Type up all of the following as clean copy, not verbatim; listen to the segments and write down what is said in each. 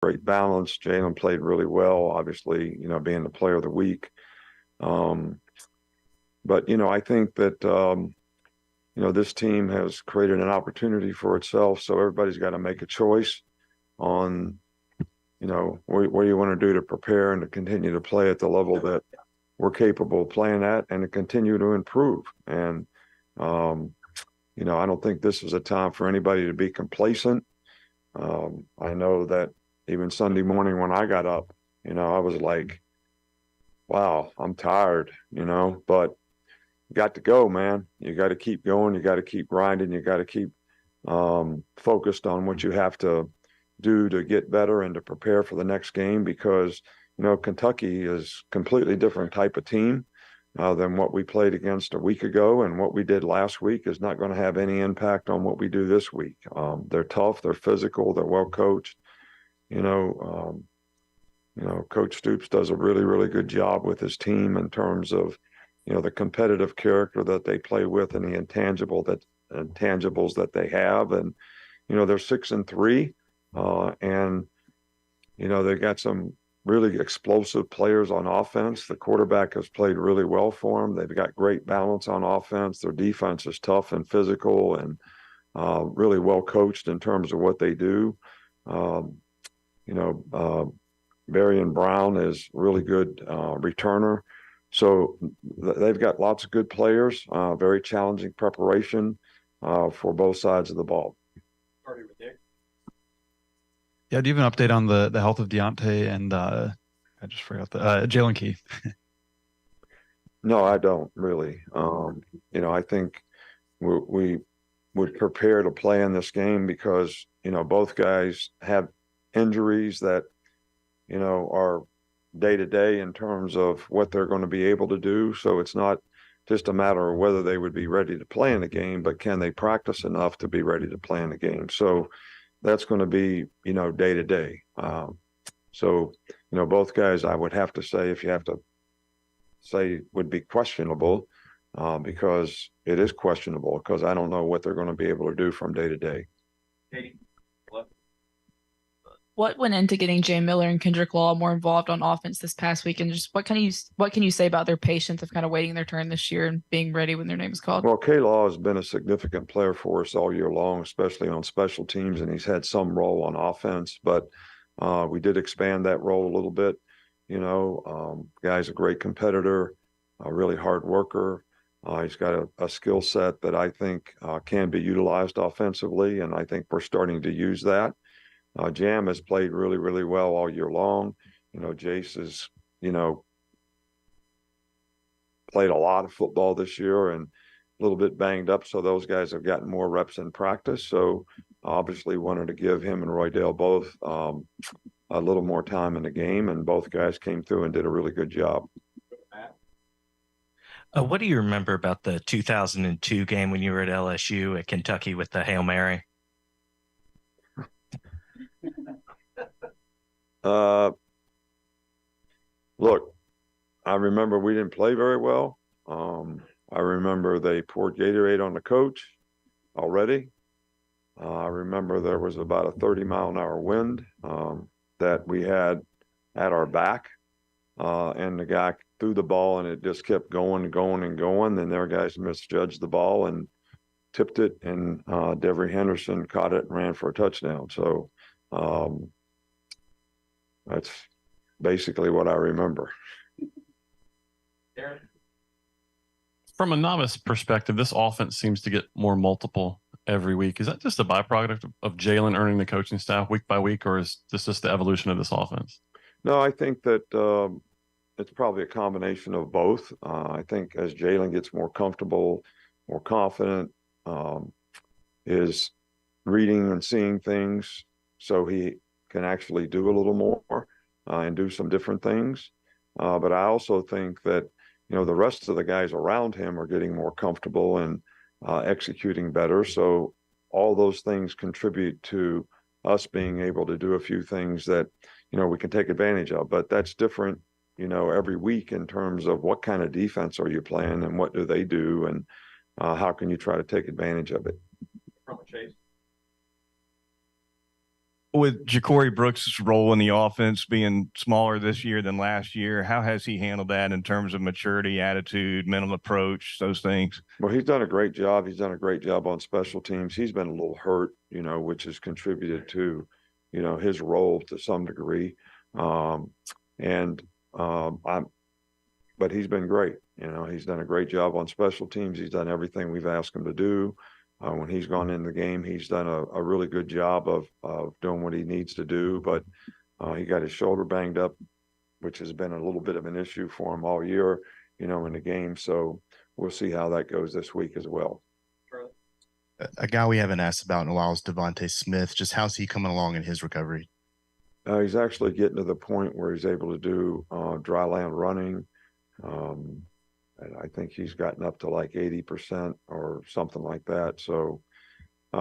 great balance. Jalen played really well, obviously, being the player of the week. But, I think that, this team has created an opportunity for itself. So everybody's got to make a choice on, what do you want to do to prepare and to continue to play at the level that we're capable of playing at and to continue to improve. And, I don't think this is a time for anybody to be complacent. I know that even Sunday morning when I got up, I was like, wow, I'm tired, but you got to go, man. You got to keep going. You got to keep grinding. You got to keep focused on what you have to do to get better and to prepare for the next game because, Kentucky is a completely different type of team than what we played against a week ago. And what we did last week is not going to have any impact on what we do this week. They're tough. They're physical. They're well coached. Coach Stoops does a really, really good job with his team in terms of, the competitive character that they play with and the intangibles that they have. And, they're 6-3. And, they've got some really explosive players on offense. The quarterback has played really well for them. They've got great balance on offense. Their defense is tough and physical and really well coached in terms of what they do. Varian Brown is really good returner. So they've got lots of good players, very challenging preparation for both sides of the ball. Starting with Nick. Yeah, do you have an update on the health of Deontay and I just forgot the Jalen Key? No, I don't really. I think we would prepare to play in this game because, both guys have injuries that, are day to day in terms of what they're going to be able to do. So it's not just a matter of whether they would be ready to play in the game, but can they practice enough to be ready to play in the game? So that's going to be, day to day. So, both guys, I would have to say, if you have to say, would be questionable because it is questionable because I don't know what they're going to be able to do from day to day. Katie. What went into getting Jay Miller and Kendrick Law more involved on offense this past week, and just what can you say about their patience of kind of waiting their turn this year and being ready when their name is called? Well, K-Law has been a significant player for us all year long, especially on special teams, and he's had some role on offense, but we did expand that role a little bit. Guy's a great competitor, a really hard worker. He's got a skill set that I think can be utilized offensively, and I think we're starting to use that. Jam has played really, really well all year long. Jace has, played a lot of football this year and a little bit banged up. So those guys have gotten more reps in practice. So obviously wanted to give him and Roydell both a little more time in the game. And both guys came through and did a really good job. What do you remember about the 2002 game when you were at LSU at Kentucky with the Hail Mary? Look, I remember we didn't play very well. I remember they poured Gatorade on the coach already. I remember there was about a 30-mile-an-hour wind that we had at our back, and the guy threw the ball, and it just kept going and going and going. Then their guys misjudged the ball and tipped it, and Devery Henderson caught it and ran for a touchdown. So that's basically what I remember. Aaron? From a novice perspective, this offense seems to get more multiple every week. Is that just a byproduct of Jalen earning the coaching staff week by week, or is this just the evolution of this offense? No, I think that it's probably a combination of both. I think as Jalen gets more comfortable, more confident, is reading and seeing things so he can actually do a little more and do some different things. But I also think that, the rest of the guys around him are getting more comfortable and executing better. So all those things contribute to us being able to do a few things that, we can take advantage of. But that's different, every week in terms of what kind of defense are you playing and what do they do and how can you try to take advantage of it. From Chase. With Ja'Cory Brooks' role in the offense being smaller this year than last year, how has he handled that in terms of maturity, attitude, mental approach, those things? Well, he's done a great job. He's done a great job on special teams. He's been a little hurt, which has contributed to, his role to some degree. But he's been great. He's done a great job on special teams. He's done everything we've asked him to do. When he's gone in the game, he's done a really good job of doing what he needs to do. But he got his shoulder banged up, which has been a little bit of an issue for him all year, in the game. So we'll see how that goes this week as well. Charlie? A guy we haven't asked about in a while is Devontae Smith. Just how's he coming along in his recovery? He's actually getting to the point where he's able to do dry land running. And I think he's gotten up to like 80% or something like that. So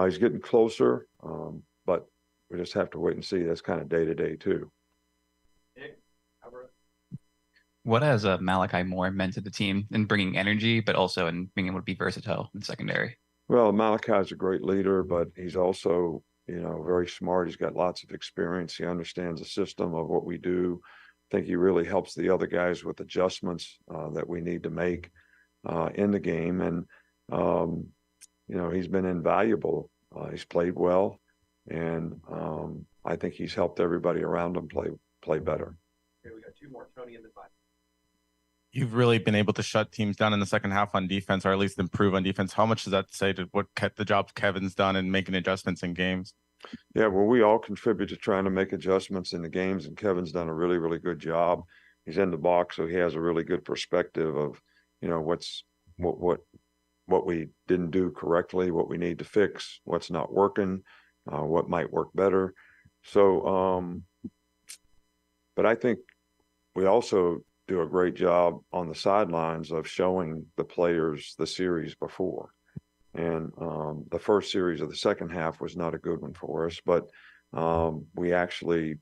he's getting closer, but we just have to wait and see. That's kind of day to day too. Nick? Albert? What has Malachi Moore meant to the team in bringing energy, but also in being able to be versatile in secondary? Well, Malachi's a great leader, but he's also, very smart. He's got lots of experience. He understands the system of what we do. I think he really helps the other guys with adjustments that we need to make in the game. And, he's been invaluable. He's played well. And I think he's helped everybody around him play better. Okay, we got two more. Tony and then Mike. You've really been able to shut teams down in the second half on defense, or at least improve on defense. How much does that say to what the job Kevin's done in making adjustments in games? Yeah, well, we all contribute to trying to make adjustments in the games, and Kevin's done a really, really good job. He's in the box, so he has a really good perspective of, what we didn't do correctly, what we need to fix, what's not working, what might work better. So, but I think we also do a great job on the sidelines of showing the players the series before. And the first series of the second half was not a good one for us, but we actually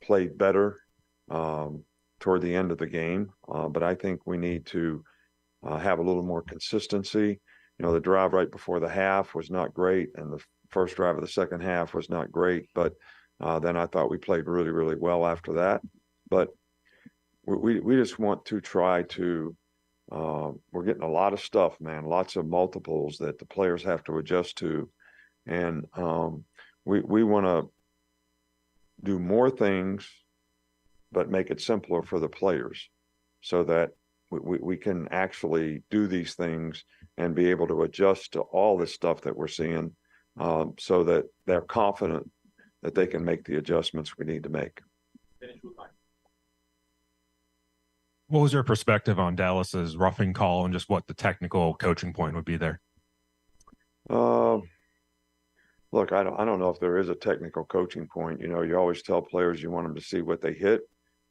played better toward the end of the game. But I think we need to have a little more consistency. The drive right before the half was not great, and the first drive of the second half was not great. But then I thought we played really, really well after that. But we just want to try to we're getting a lot of stuff, man, lots of multiples that the players have to adjust to. And we want to do more things, but make it simpler for the players so that we can actually do these things and be able to adjust to all this stuff that we're seeing so that they're confident that they can make the adjustments we need to make. Finish with Mike. What was your perspective on Dallas's roughing call and just what the technical coaching point would be there? Look, I don't know if there is a technical coaching point. You always tell players you want them to see what they hit.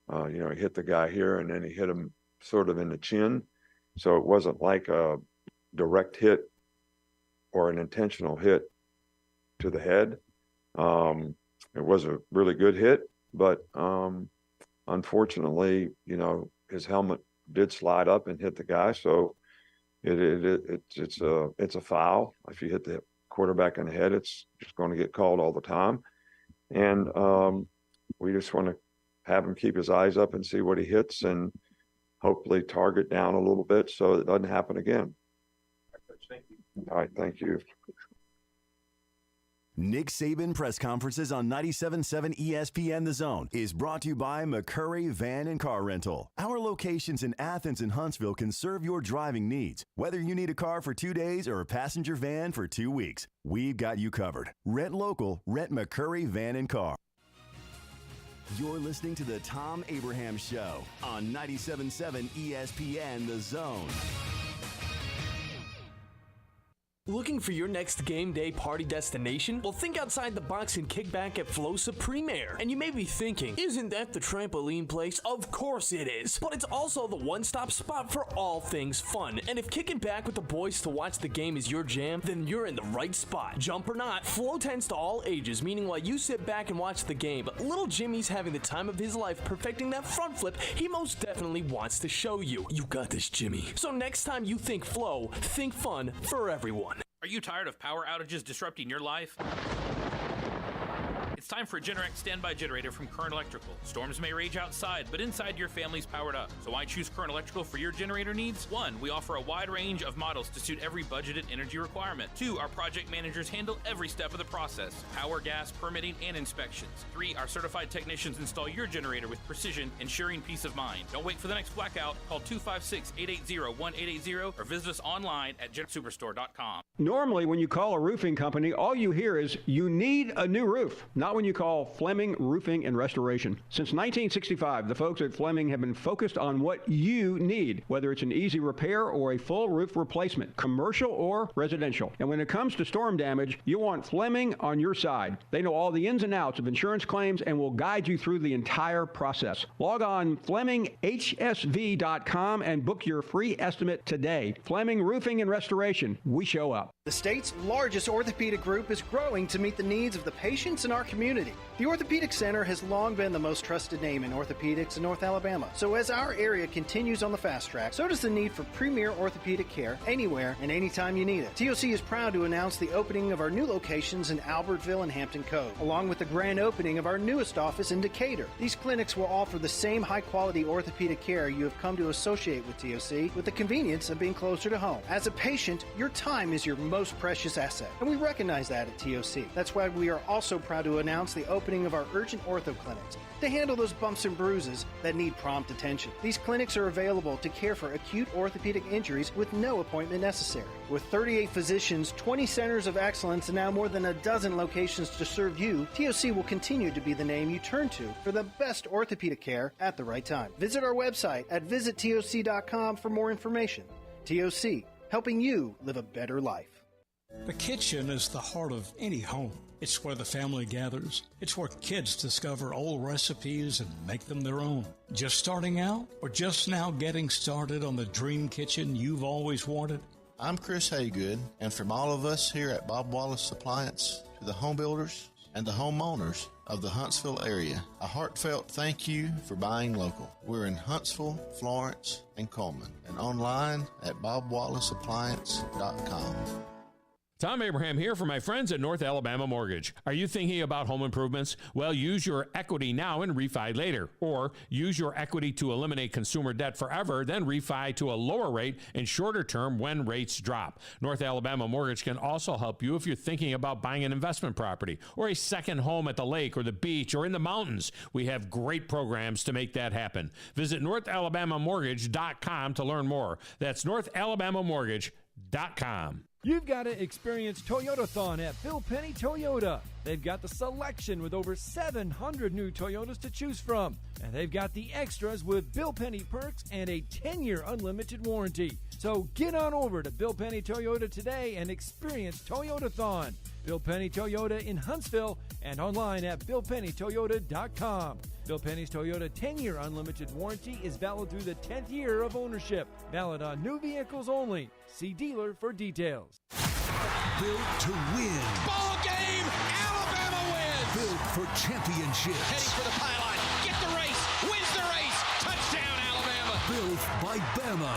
He hit the guy here and then he hit him sort of in the chin. So it wasn't like a direct hit or an intentional hit to the head. It was a really good hit, but unfortunately, his helmet did slide up and hit the guy. So it's a foul. If you hit the quarterback in the head, it's just going to get called all the time. And we just want to have him keep his eyes up and see what he hits and hopefully target down a little bit so it doesn't happen again. Thank you. All right. Thank you. Nick Saban press conferences on 97.7 ESPN The Zone is brought to you by McCurry Van and Car Rental. Our locations in Athens and Huntsville can serve your driving needs. Whether you need a car for 2 days or a passenger van for 2 weeks, we've got you covered. Rent local, rent McCurry Van and Car. You're listening to the Thom Abraham Show on 97.7 ESPN The Zone. Looking for your next game day party destination? Well, think outside the box and kick back at Flosa Premier. And you may be thinking, isn't that the trampoline place? Of course it is. But it's also the one-stop spot for all things fun. And if kicking back with the boys to watch the game is your jam, then you're in the right spot. Jump or not, Flo tends to all ages, meaning while you sit back and watch the game, little Jimmy's having the time of his life perfecting that front flip he most definitely wants to show you. You got this, Jimmy. So next time you think Flo, think fun for everyone. Are you tired of power outages disrupting your life? It's time for a Generac standby generator from Current Electrical. Storms may rage outside, but inside your family's powered up. So why choose Current Electrical for your generator needs? 1, we offer a wide range of models to suit every budgeted energy requirement. 2, our project managers handle every step of the process: power, gas, permitting, and inspections. 3, our certified technicians install your generator with precision, ensuring peace of mind. Don't wait for the next blackout. Call 256-880-1880 or visit us online at gensuperstore.com. Normally, when you call a roofing company, all you hear is, you need a new roof. Not when you call Fleming Roofing and Restoration. Since 1965, the folks at Fleming have been focused on what you need, whether it's an easy repair or a full roof replacement, commercial or residential. And when it comes to storm damage, you want Fleming on your side. They know all the ins and outs of insurance claims and will guide you through the entire process. Log on FlemingHSV.com and book your free estimate today. Fleming Roofing and Restoration. We show up. The state's largest orthopedic group is growing to meet the needs of the patients in our community. The Orthopedic Center has long been the most trusted name in orthopedics in North Alabama. So as our area continues on the fast track, so does the need for premier orthopedic care anywhere and anytime you need it. TOC is proud to announce the opening of our new locations in Albertville and Hampton Cove, along with the grand opening of our newest office in Decatur. These clinics will offer the same high-quality orthopedic care you have come to associate with TOC, with the convenience of being closer to home. As a patient, your time is your most precious asset, and we recognize that at TOC. That's why we are also proud to announce the opening of our urgent ortho clinics to handle those bumps and bruises that need prompt attention. These clinics are available to care for acute orthopedic injuries with no appointment necessary. With 38 physicians, 20 centers of excellence, and now more than a dozen locations to serve you, TOC will continue to be the name you turn to for the best orthopedic care at the right time. Visit our website at visittoc.com for more information. TOC, helping you live a better life. The kitchen is the heart of any home. It's where the family gathers. It's where kids discover old recipes and make them their own. Just starting out or just now getting started on the dream kitchen you've always wanted? I'm Chris Haygood, and from all of us here at Bob Wallace Appliance to the home builders and the homeowners of the Huntsville area, a heartfelt thank you for buying local. We're in Huntsville, Florence, and Coleman, and online at bobwallaceappliance.com. Tom Abraham here for my friends at North Alabama Mortgage. Are you thinking about home improvements? Well, use your equity now and refi later. Or use your equity to eliminate consumer debt forever, then refi to a lower rate and shorter term when rates drop. North Alabama Mortgage can also help you if you're thinking about buying an investment property or a second home at the lake or the beach or in the mountains. We have great programs to make that happen. Visit NorthAlabamaMortgage.com to learn more. That's NorthAlabamaMortgage.com. You've got to experience Toyotathon at Bill Penny Toyota. They've got the selection with over 700 new Toyotas to choose from. And they've got the extras with Bill Penny perks and a 10-year unlimited warranty. So get on over to Bill Penny Toyota today and experience Toyotathon. Bill Penny Toyota in Huntsville and online at BillPennyToyota.com. Bill Penny's Toyota 10-year unlimited warranty is valid through the 10th year of ownership. Valid on new vehicles only. See dealer for details. Built to win. Ball game. Alabama wins. Built for championship. Heading for the pylon. Get the race. Wins the race. Touchdown, Alabama. Built by Bama.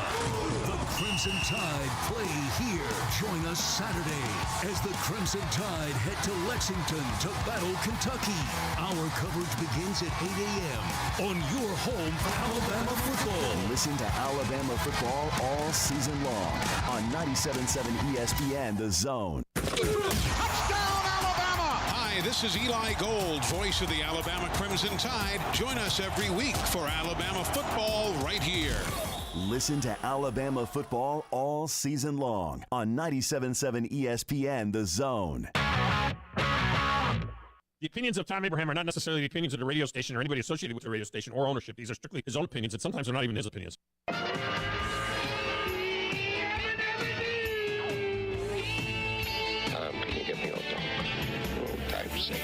The Crimson Tide play here. Join us Saturday as the Crimson Tide head to Lexington to battle Kentucky. Our coverage begins at 8 a.m. on your home for Alabama football. Listen to Alabama football all season long on 97.7 ESPN The Zone. Touchdown, Alabama. Hi, this is Eli Gold, voice of the Alabama Crimson Tide. Join us every week for Alabama football right here. Listen to Alabama football all season long on 97.7 ESPN The Zone. The opinions of Tom Abraham are not necessarily the opinions of the radio station or anybody associated with the radio station or ownership. These are strictly his own opinions, and sometimes they're not even his opinions. Tom, can you give me a little typeset?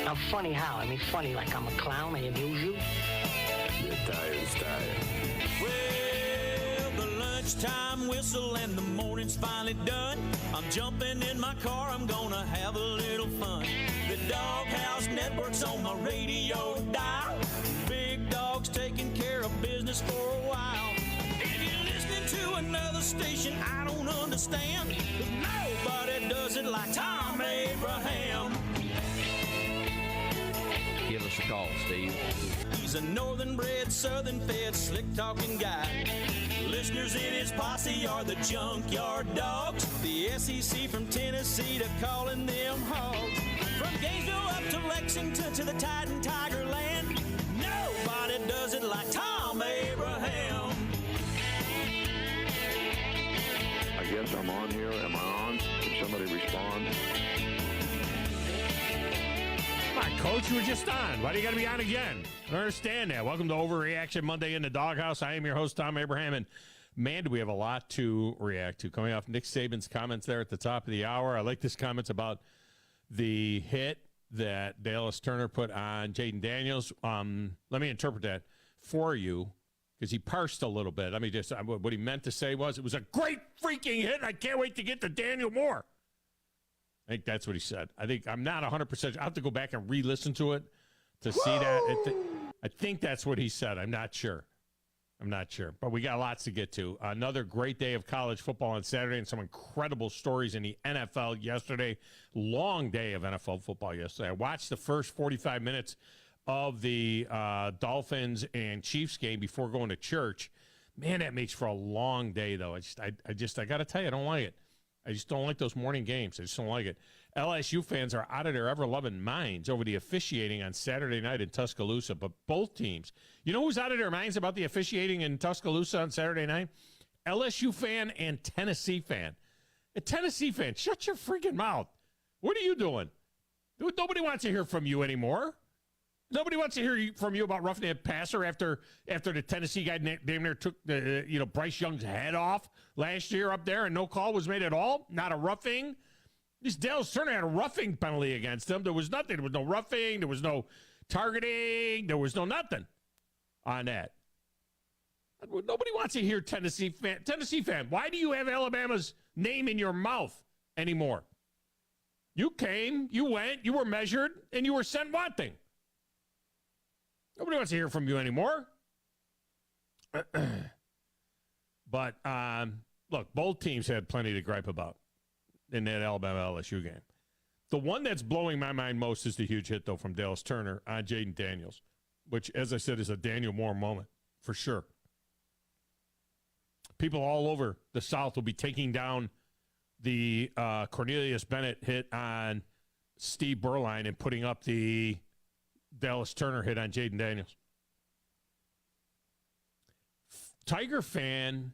I'm funny how? I mean, funny like I'm a clown, I amuse you? You're tired. Well, the lunchtime whistle and the morning's finally done. I'm jumping in my car, I'm gonna have a little fun. The Doghouse Network's on my radio dial. Big Dog's taking care of business for a while. If you're listening to another station I don't understand, 'cause nobody does it like Tom Abraham. us a call, Steve. He's a northern-bred, southern-fed, slick-talking guy. Listeners in his posse are the junkyard dogs. The SEC from Tennessee to calling them hogs. From Gainesville up to Lexington to the Titan Tiger Land. Nobody does it like Thom Abraham. I guess I'm on here. Am I on? Can somebody respond? Come on, Coach, you were just on. Why do you got to be on again? I don't understand that. Welcome to Overreaction Monday in the Doghouse. I am your host, Thom Abraham, and man, do we have a lot to react to. Coming off Nick Saban's comments there at the top of the hour. I like his comments about the hit that Dallas Turner put on Jaden Daniels. Let me interpret that for you, because he parsed a little bit. Let me just, what he meant to say was, it was a great freaking hit, and I can't wait to get to Daniel Moore. I think that's what he said. I think, I'm not 100%. I'll have to go back and re-listen to it to see that. I think that's what he said. I'm not sure. But we got lots to get to. Another great day of college football on Saturday and some incredible stories in the NFL yesterday. Long day of NFL football yesterday. I watched the first 45 minutes of the Dolphins and Chiefs game before going to church. Man, that makes for a long day, though. I got to tell you, I don't like it. I just don't like those morning games. I just don't like it. LSU fans are out of their ever-loving minds over the officiating on Saturday night in Tuscaloosa, but both teams. You know who's out of their minds about the officiating in Tuscaloosa on Saturday night? LSU fan and Tennessee fan. A Tennessee fan, shut your freaking mouth. What are you doing? Nobody wants to hear from you anymore. Nobody wants to hear from you about roughing a passer after the Tennessee guy damn near took Bryce Young's head off last year up there, and no call was made at all. Not a roughing. This Dallas Turner had a roughing penalty against him. There was nothing. There was no roughing. There was no targeting. There was no nothing on that. Nobody wants to hear Tennessee fan. Why do you have Alabama's name in your mouth anymore? You came, you went, you were measured, and you were sent wanting. Nobody wants to hear from you anymore. But, look, both teams had plenty to gripe about in that Alabama-LSU game. The one that's blowing my mind most is the huge hit, though, from Dallas Turner on Jaden Daniels, which, as I said, is a Daniel Moore moment, for sure. People all over the South will be taking down the Cornelius Bennett hit on Steve Berline and putting up the Dallas Turner hit on Jaden Daniels. Tiger fan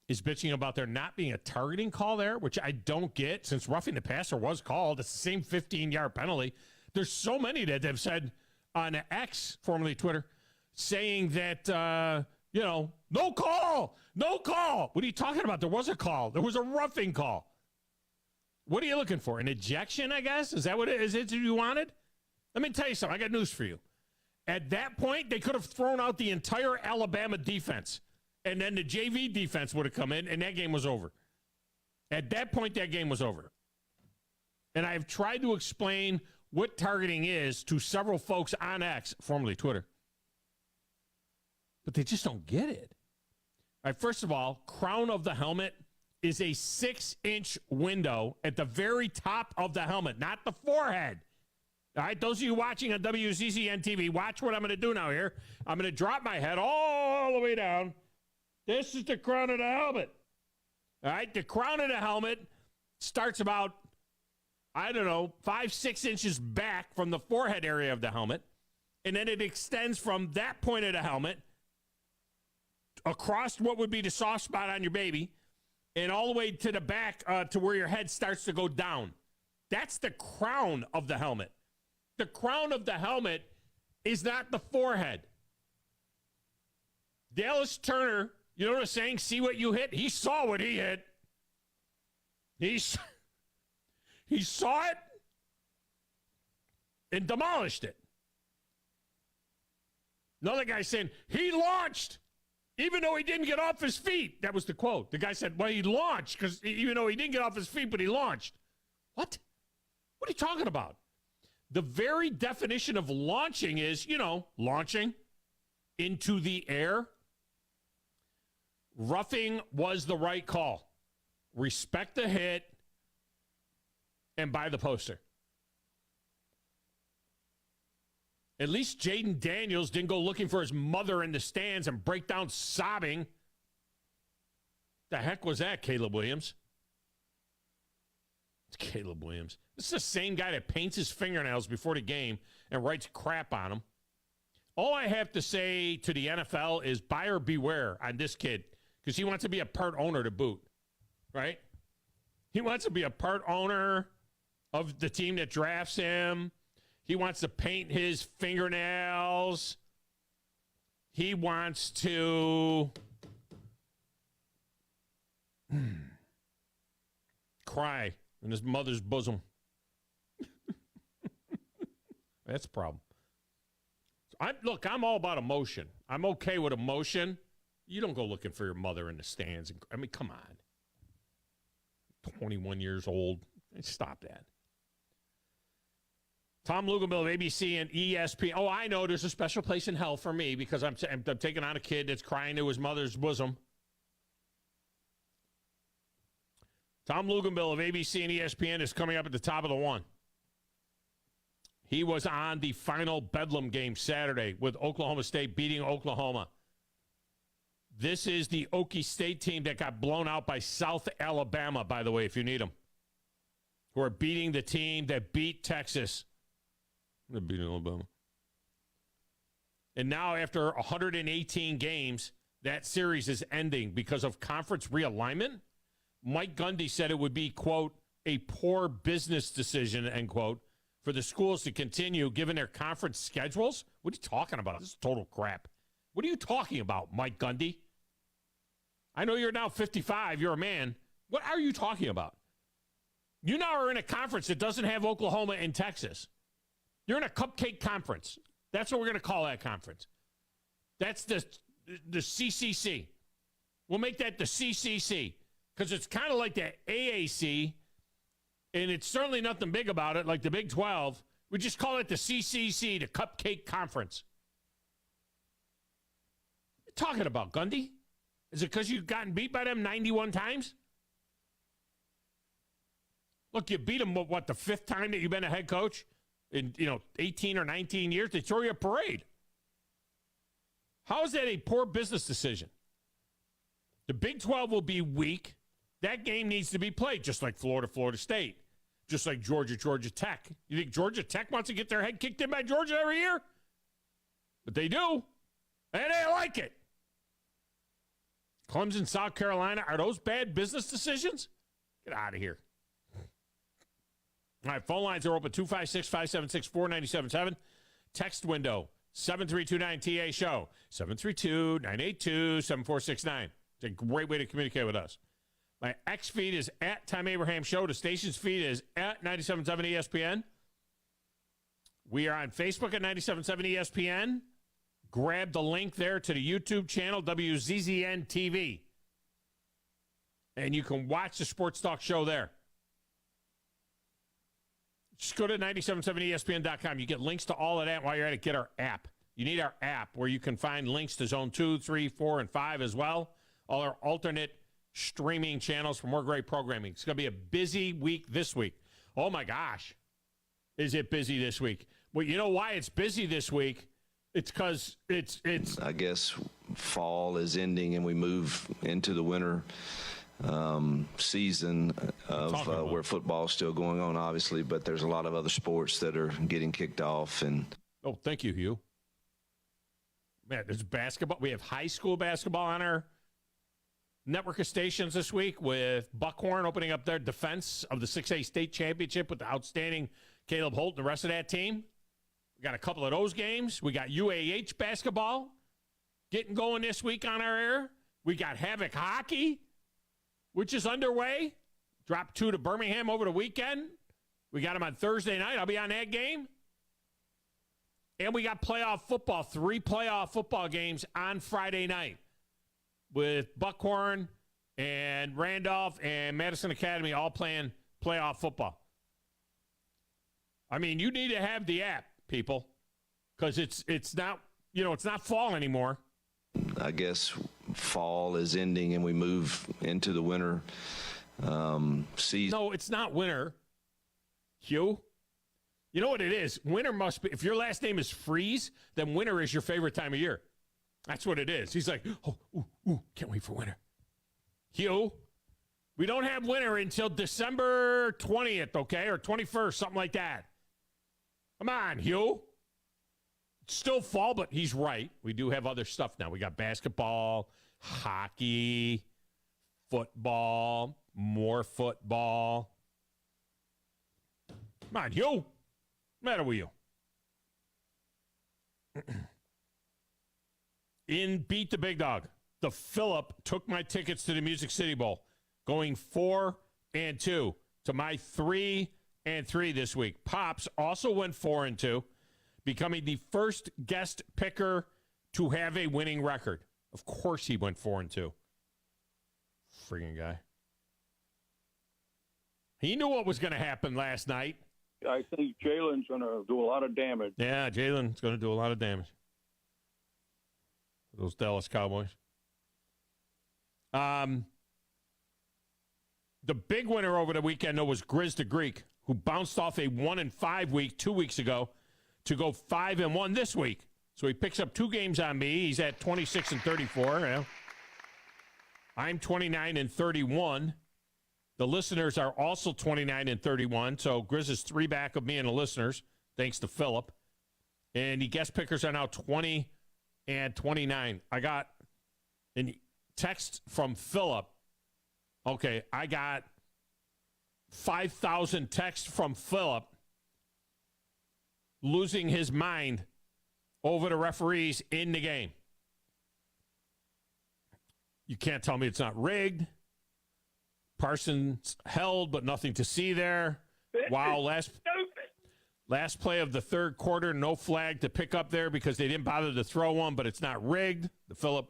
is bitching about there not being a targeting call there, which I don't get, since roughing the passer was called. It's the same 15-yard penalty. There's so many that have said on X, formerly Twitter, saying that, no call. What are you talking about? There was a call. There was a roughing call. What are you looking for? An ejection, I guess? Is that what it is you wanted? Let me tell you something. I got news for you. At that point, they could have thrown out the entire Alabama defense, and then the JV defense would have come in, and that game was over. At that point, that game was over. And I've tried to explain what targeting is to several folks on X, formerly Twitter. But they just don't get it. All right, first of all, crown of the helmet is a 6-inch window at the very top of the helmet, not the forehead. All right, those of you watching on WCCN TV, watch what I'm going to do now here. I'm going to drop my head all the way down. This is the crown of the helmet. All right, the crown of the helmet starts about, 5-6 inches back from the forehead area of the helmet. And then it extends from that point of the helmet across what would be the soft spot on your baby and all the way to the back to where your head starts to go down. That's the crown of the helmet. The crown of the helmet is not the forehead. Dallas Turner, you know what I'm saying? See what you hit? He saw what he hit. He saw it and demolished it. Another guy saying, he launched even though he didn't get off his feet. That was the quote. The guy said, well, he launched because even though he didn't get off his feet, but he launched. What? What are you talking about? The very definition of launching is, launching into the air. Roughing was the right call. Respect the hit and buy the poster. At least Jaden Daniels didn't go looking for his mother in the stands and break down sobbing. The heck was that, Caleb Williams? It's Caleb Williams. This is the same guy that paints his fingernails before the game and writes crap on them. All I have to say to the NFL is buyer beware on this kid, because he wants to be a part owner to boot, right? He wants to be a part owner of the team that drafts him. He wants to paint his fingernails. He wants to cry in his mother's bosom. That's a problem. I'm all about emotion. I'm okay with emotion. You don't go looking for your mother in the stands. I mean, come on. 21 years old. Stop that. Thom Luganville of ABC and ESPN. Oh, I know there's a special place in hell for me because I'm taking on a kid that's crying to his mother's bosom. Thom Luganville of ABC and ESPN is coming up at the top of the one. He was on the final Bedlam game Saturday with Oklahoma State beating Oklahoma. This is the Okie State team that got blown out by South Alabama, by the way, if you need them, who are beating the team that beat Texas. They're beating Alabama. And now after 118 games, that series is ending because of conference realignment. Mike Gundy said it would be, quote, a poor business decision, end quote, for the schools to continue given their conference schedules. What are you talking about? This is total crap. What are you talking about, Mike Gundy? I know you're now 55. You're a man. What are you talking about? You now are in a conference that doesn't have Oklahoma and Texas. You're in a cupcake conference. That's what we're going to call that conference. That's the CCC. We'll make that the CCC because it's kind of like the AAC, and it's certainly nothing big about it like the Big 12. We just call it the CCC, the Cupcake Conference. What are you talking about, Gundy? Is it because you've gotten beat by them 91 times? Look, you beat them, what, the fifth time that you've been a head coach? In 18 or 19 years, they throw you a parade. How is that a poor business decision? The Big 12 will be weak. That game needs to be played, just like Florida State, just like Georgia Tech. You think Georgia Tech wants to get their head kicked in by Georgia every year? But they do, and they like it. Clemson, South Carolina, are those bad business decisions? Get out of here. All right, phone lines are open, 256-576-4977. Text window, 7329-TA-SHOW, 732-982-7469. It's a great way to communicate with us. My X feed is at Thom Abraham Show. The station's feed is at 97.7 ESPN. We are on Facebook at 97.7 ESPN. Grab the link there to the YouTube channel, WZZN TV. And you can watch the Sports Talk Show there. Just go to 977ESPN.com. You get links to all of that. While you're at it, get our app. You need our app where you can find links to Zone 2, 3, 4, and 5 as well. All our alternate streaming channels for more great programming. It's going to be a busy week this week. Oh, my gosh. Is it busy this week? Well, you know why it's busy this week? It's because it's. I guess fall is ending and we move into the winter season of where football is still going on, obviously, but there's a lot of other sports that are getting kicked off. And oh, thank you, Hugh. Man, there's basketball. We have high school basketball on our network of stations this week with Buckhorn opening up their defense of the 6A state championship with the outstanding Caleb Holt and the rest of that team. We got a couple of those games. We got UAH basketball getting going this week on our air. We got Havoc hockey, which is underway. Dropped 2 to Birmingham over the weekend. We got them on Thursday night. I'll be on that game. And we got playoff football, 3 playoff football games on Friday night with Buckhorn and Randolph and Madison Academy all playing playoff football. I mean, you need to have the app, people, because it's not, it's not fall anymore. I guess fall is ending and we move into the winter season. No, it's not winter, Hugh. You know what it is? Winter must be, if your last name is Freeze, then winter is your favorite time of year. That's what it is. He's like, can't wait for winter. Hugh, we don't have winter until December 20th, okay? Or 21st, something like that. Come on, Hugh. It's still fall, but he's right. We do have other stuff now. We got basketball, hockey, football, more football. Come on, Hugh. What's the matter with you? In Beat the Big Dog, the Phillip took my tickets to the Music City Bowl, going 4-2 to my 3-3 this week. Pops also went 4-2, becoming the first guest picker to have a winning record. Of course he went 4-2. Friggin' guy. He knew what was going to happen last night. I think Jalen's going to do a lot of damage. Yeah, Jalen's going to do a lot of damage. Those Dallas Cowboys. The big winner over the weekend, though, was Grizz the Greek, who bounced off a 1-5 week 2 weeks ago to go 5-1 this week. So he picks up 2 games on me. He's at 26-34. Yeah. I'm 29-31. The listeners are also 29-31. So Grizz is 3 back of me and the listeners, thanks to Phillip. And the guest pickers are now 20-29. I got a text from Phillip. Okay, I got 5,000 texts from Phillip losing his mind over the referees in the game. You can't tell me it's not rigged. Parsons held, but nothing to see there. Wow, last play of the third quarter, no flag to pick up there because they didn't bother to throw one, but it's not rigged. The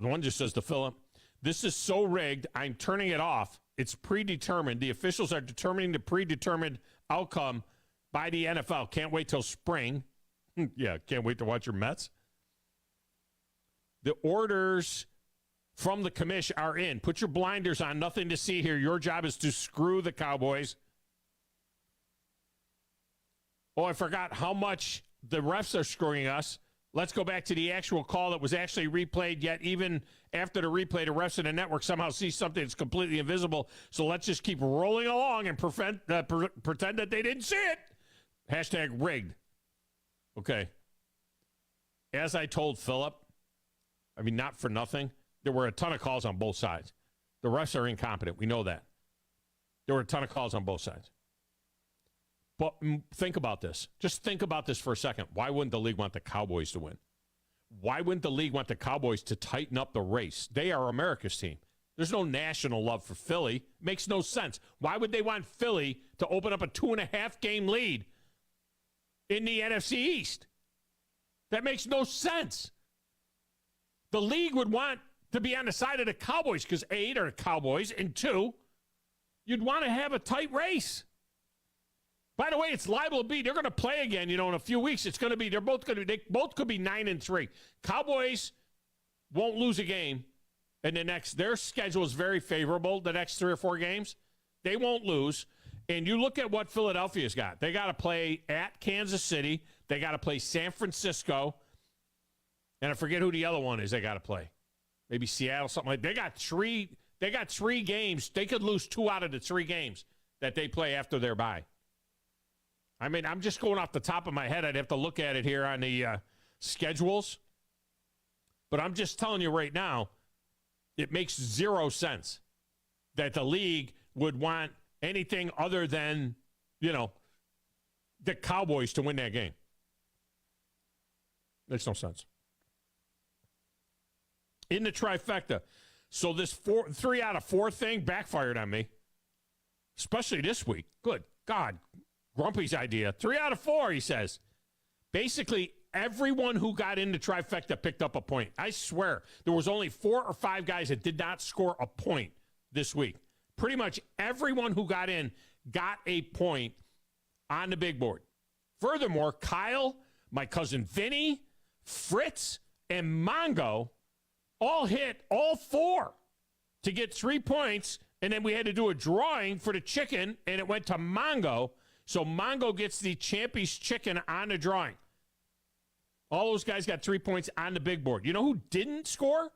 one just says to Phillip, this is so rigged, I'm turning it off. It's predetermined. The officials are determining the predetermined outcome by the NFL. Can't wait till spring. Yeah, can't wait to watch your Mets. The orders from the commish are in. Put your blinders on. Nothing to see here. Your job is to screw the Cowboys. Oh, I forgot how much the refs are screwing us. Let's go back to the actual call that was actually replayed, yet even after the replay, the refs in the network somehow see something that's completely invisible. So let's just keep rolling along and pretend that they didn't see it. Hashtag rigged. Okay. As I told Phillip, I mean, not for nothing, there were a ton of calls on both sides. The refs are incompetent. We know that. There were a ton of calls on both sides. But think about this. Just think about this for a second. Why wouldn't the league want the Cowboys to win? Why wouldn't the league want the Cowboys to tighten up the race? They are America's team. There's no national love for Philly. Makes no sense. Why would they want Philly to open up a 2.5 game lead in the NFC East? That makes no sense. The league would want to be on the side of the Cowboys because A, they're the Cowboys, and 2, you'd want to have a tight race. By the way, it's liable to be, they're going to play again, in a few weeks. It's going to be, they both could be 9-3. Cowboys won't lose a game in their schedule is very favorable, the next 3 or 4 games. They won't lose. And you look at what Philadelphia's got. They got to play at Kansas City. They got to play San Francisco. And I forget who the other one is they got to play. Maybe Seattle, something like that. They got 3 games. They could lose 2 out of the 3 games that they play after their bye. I mean, I'm just going off the top of my head. I'd have to look at it here on the schedules. But I'm just telling you right now, it makes 0 sense that the league would want anything other than, the Cowboys to win that game. Makes no sense. In the trifecta. So this 3 out of 4 thing backfired on me, especially this week. Good God. Grumpy's idea. 3 out of 4, he says. Basically, everyone who got into trifecta picked up a point. I swear, there was only 4 or 5 guys that did not score a point this week. Pretty much everyone who got in got a point on the big board. Furthermore, Kyle, my cousin Vinny, Fritz, and Mongo all hit all 4 to get 3 points, and then we had to do a drawing for the chicken, and it went to Mongo. So Mongo gets the Champy's chicken on the drawing. All those guys got 3 points on the big board. You know who didn't score?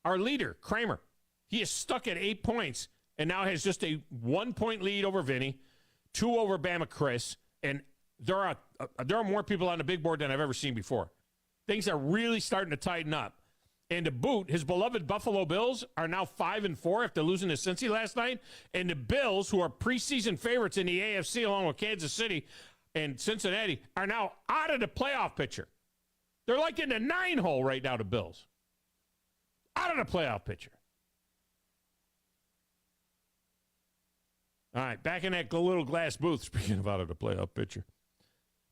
Our leader, Kramer. He is stuck at 8 points and now has just a 1 point lead over Vinny, 2 over Bama Chris, and there are more people on the big board than I've ever seen before. Things are really starting to tighten up. And to boot, his beloved Buffalo Bills are now 5-4 after losing to Cincy last night. And the Bills, who are preseason favorites in the AFC along with Kansas City and Cincinnati, are now out of the playoff picture. They're like in the 9-hole right now, the Bills. Out of the playoff picture. All right, back in that little glass booth, speaking of out of the playoff picture.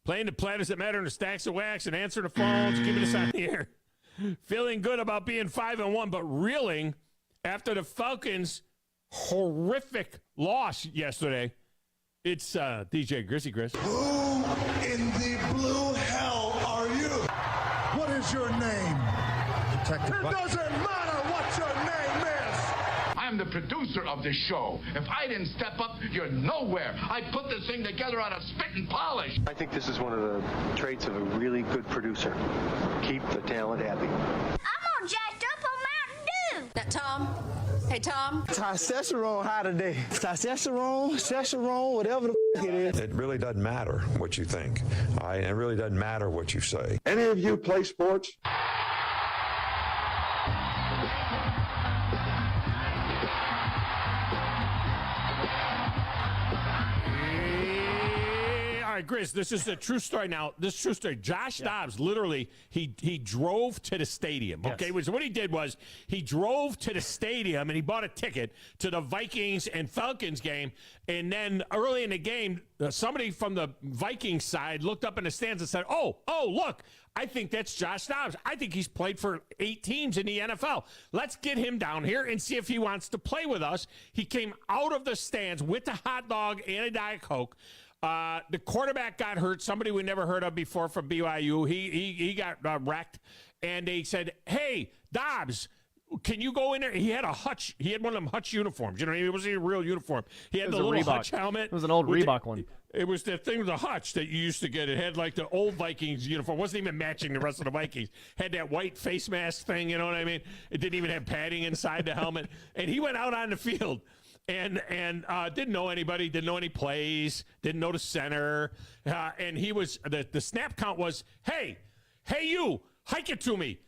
Playing the platters that matter in the stacks of wax and answering the phones, keeping us on the air. Feeling good about being 5-1, but reeling after the Falcons' horrific loss yesterday. It's DJ Grissy Chris. Who in the blue hell are you? What is your name? It doesn't matter what your name is. I'm the producer of this show. If I didn't step up, you're nowhere. I put this thing together out of spit and polish. I think this is one of the traits of a really good producer. Keep the talent happy. I'm all jacked up on Mountain Dew. Now, Tom. Hey, Tom. Testosterone high today. Testosterone, whatever the it is. It really doesn't matter what you think. It really doesn't matter what you say. Any of you play sports? All right, Grizz, this is a true story now. This is a true story. Josh Dobbs, literally, he drove to the stadium. Okay, so what he did was he drove to the stadium and he bought a ticket to the Vikings and Falcons game. And then early in the game, somebody from the Vikings side looked up in the stands and said, oh, look, I think that's Josh Dobbs. I think he's played for 8 teams in the NFL. Let's get him down here and see if he wants to play with us. He came out of the stands with a hot dog and a Diet Coke. The quarterback got hurt. Somebody we never heard of before from BYU. He got wrecked, and they said, "Hey, Dobbs, can you go in there?" He had a Hutch. He had one of them Hutch uniforms. You know, it wasn't a real uniform. He had the little Hutch helmet. It was an old Reebok one. It was the thing with the Hutch that you used to get. It had like the old Vikings uniform. It wasn't even matching the rest of the Vikings. Had that white face mask thing. You know what I mean? It didn't even have padding inside the helmet. And he went out on the field. And didn't know anybody, didn't know any plays, didn't know the center. And he was, the snap count was, hey, you, hike it to me.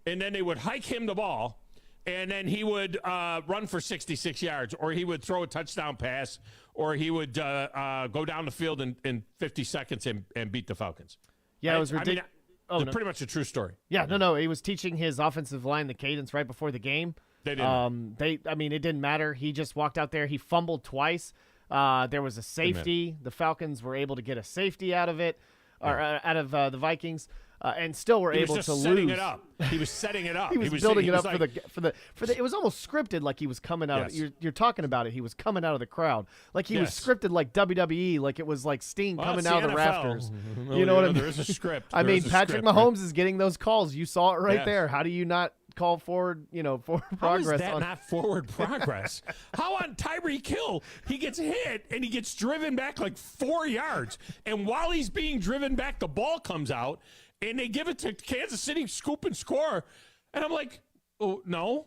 And then they would hike him the ball, and then he would run for 66 yards, or he would throw a touchdown pass, or he would go down the field in 50 seconds and beat the Falcons. Yeah, it was ridiculous. It's pretty much a true story. Yeah, no, he was teaching his offensive line the cadence right before the game. They didn't. It didn't matter. He just walked out there. He fumbled twice. There was a safety. The Falcons were able to get a safety out of it, or out of the Vikings, and still were able to lose. He was setting it up. He was building it up for the. It was almost scripted, like he was coming out. Yes. You're talking about it. He was coming out of the crowd, like he was scripted, like WWE, like it was like Sting coming out of the rafters. You know what I mean? There is a script. I mean, Patrick Mahomes is getting those calls. You saw it right there. How do you not call forward, forward progress? How is that not forward progress? How on Tyreek Hill, he gets hit and he gets driven back like 4 yards. And while he's being driven back, the ball comes out and they give it to Kansas City, scoop and score. And I'm like, oh, no.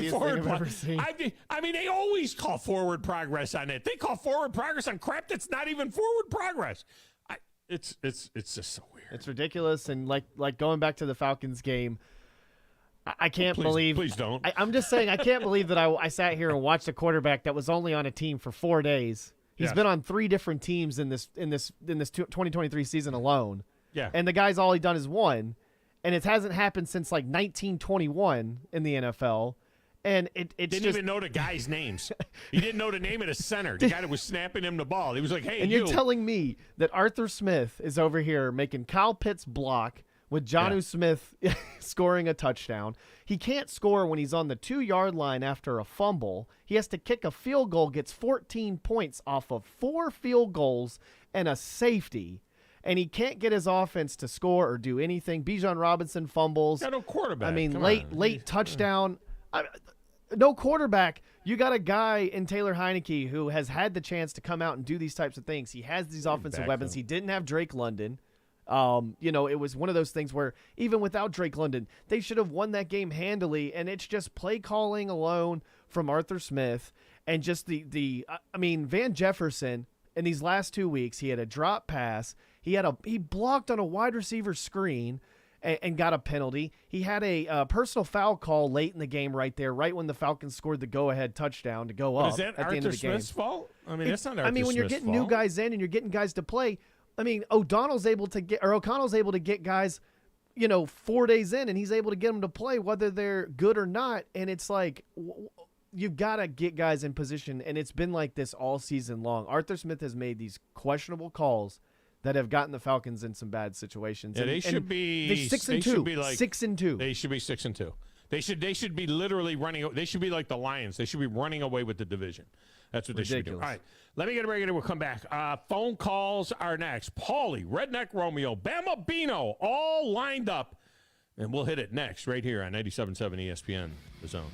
Forward progress. They always call forward progress on it. They call forward progress on crap that's not even forward progress. It's just so weird. It's ridiculous. And like going back to the Falcons game, I can't believe. Please don't. I'm just saying, I can't believe that I sat here and watched a quarterback that was only on a team for 4 days. He's been on 3 different teams in this 2023 season alone. Yeah. And the guy's all he done is one, and it hasn't happened since like 1921 in the NFL. And it didn't even know the guys' names. He didn't know the name of the center, the guy that was snapping him the ball. He was like, "Hey, and you're telling me that Arthur Smith is over here making Kyle Pitts block with Jonnu Smith scoring a touchdown. He can't score when he's on the 2-yard line after a fumble. He has to kick a field goal, gets 14 points off of 4 field goals and a safety, and he can't get his offense to score or do anything. Bijan Robinson fumbles. Got no quarterback. I mean, late touchdown. No quarterback. You got a guy in Taylor Heineke who has had the chance to come out and do these types of things. He has these offensive weapons. He didn't have Drake London. It was one of those things where even without Drake London, they should have won that game handily, and it's just play calling alone from Arthur Smith and just Van Jefferson in these last 2 weeks, he had a drop pass. He blocked on a wide receiver screen and got a penalty. He had a personal foul call late in the game right there, right when the Falcons scored the go-ahead touchdown to go up is that at the Arthur end of the game. Smith's fault? I mean, it's not Arthur Smith's when you're getting fault. new guys in and you're getting guys to play, O'Connell's able to get guys, 4 days in, and he's able to get them to play whether they're good or not. And it's like you've got to get guys in position, and it's been like this all season long. Arthur Smith has made these questionable calls that have gotten the Falcons in some bad situations. Yeah, and, they should be 6-2. 6-2. They should be 6-2. They should be literally running. They should be like the Lions. They should be running away with the division. That's what they should be doing. All right, let me get a break and we'll come back. Phone calls are next. Paulie, Redneck Romeo, Bama Bino, all lined up, and we'll hit it next right here on 97.7 ESPN, The Zone.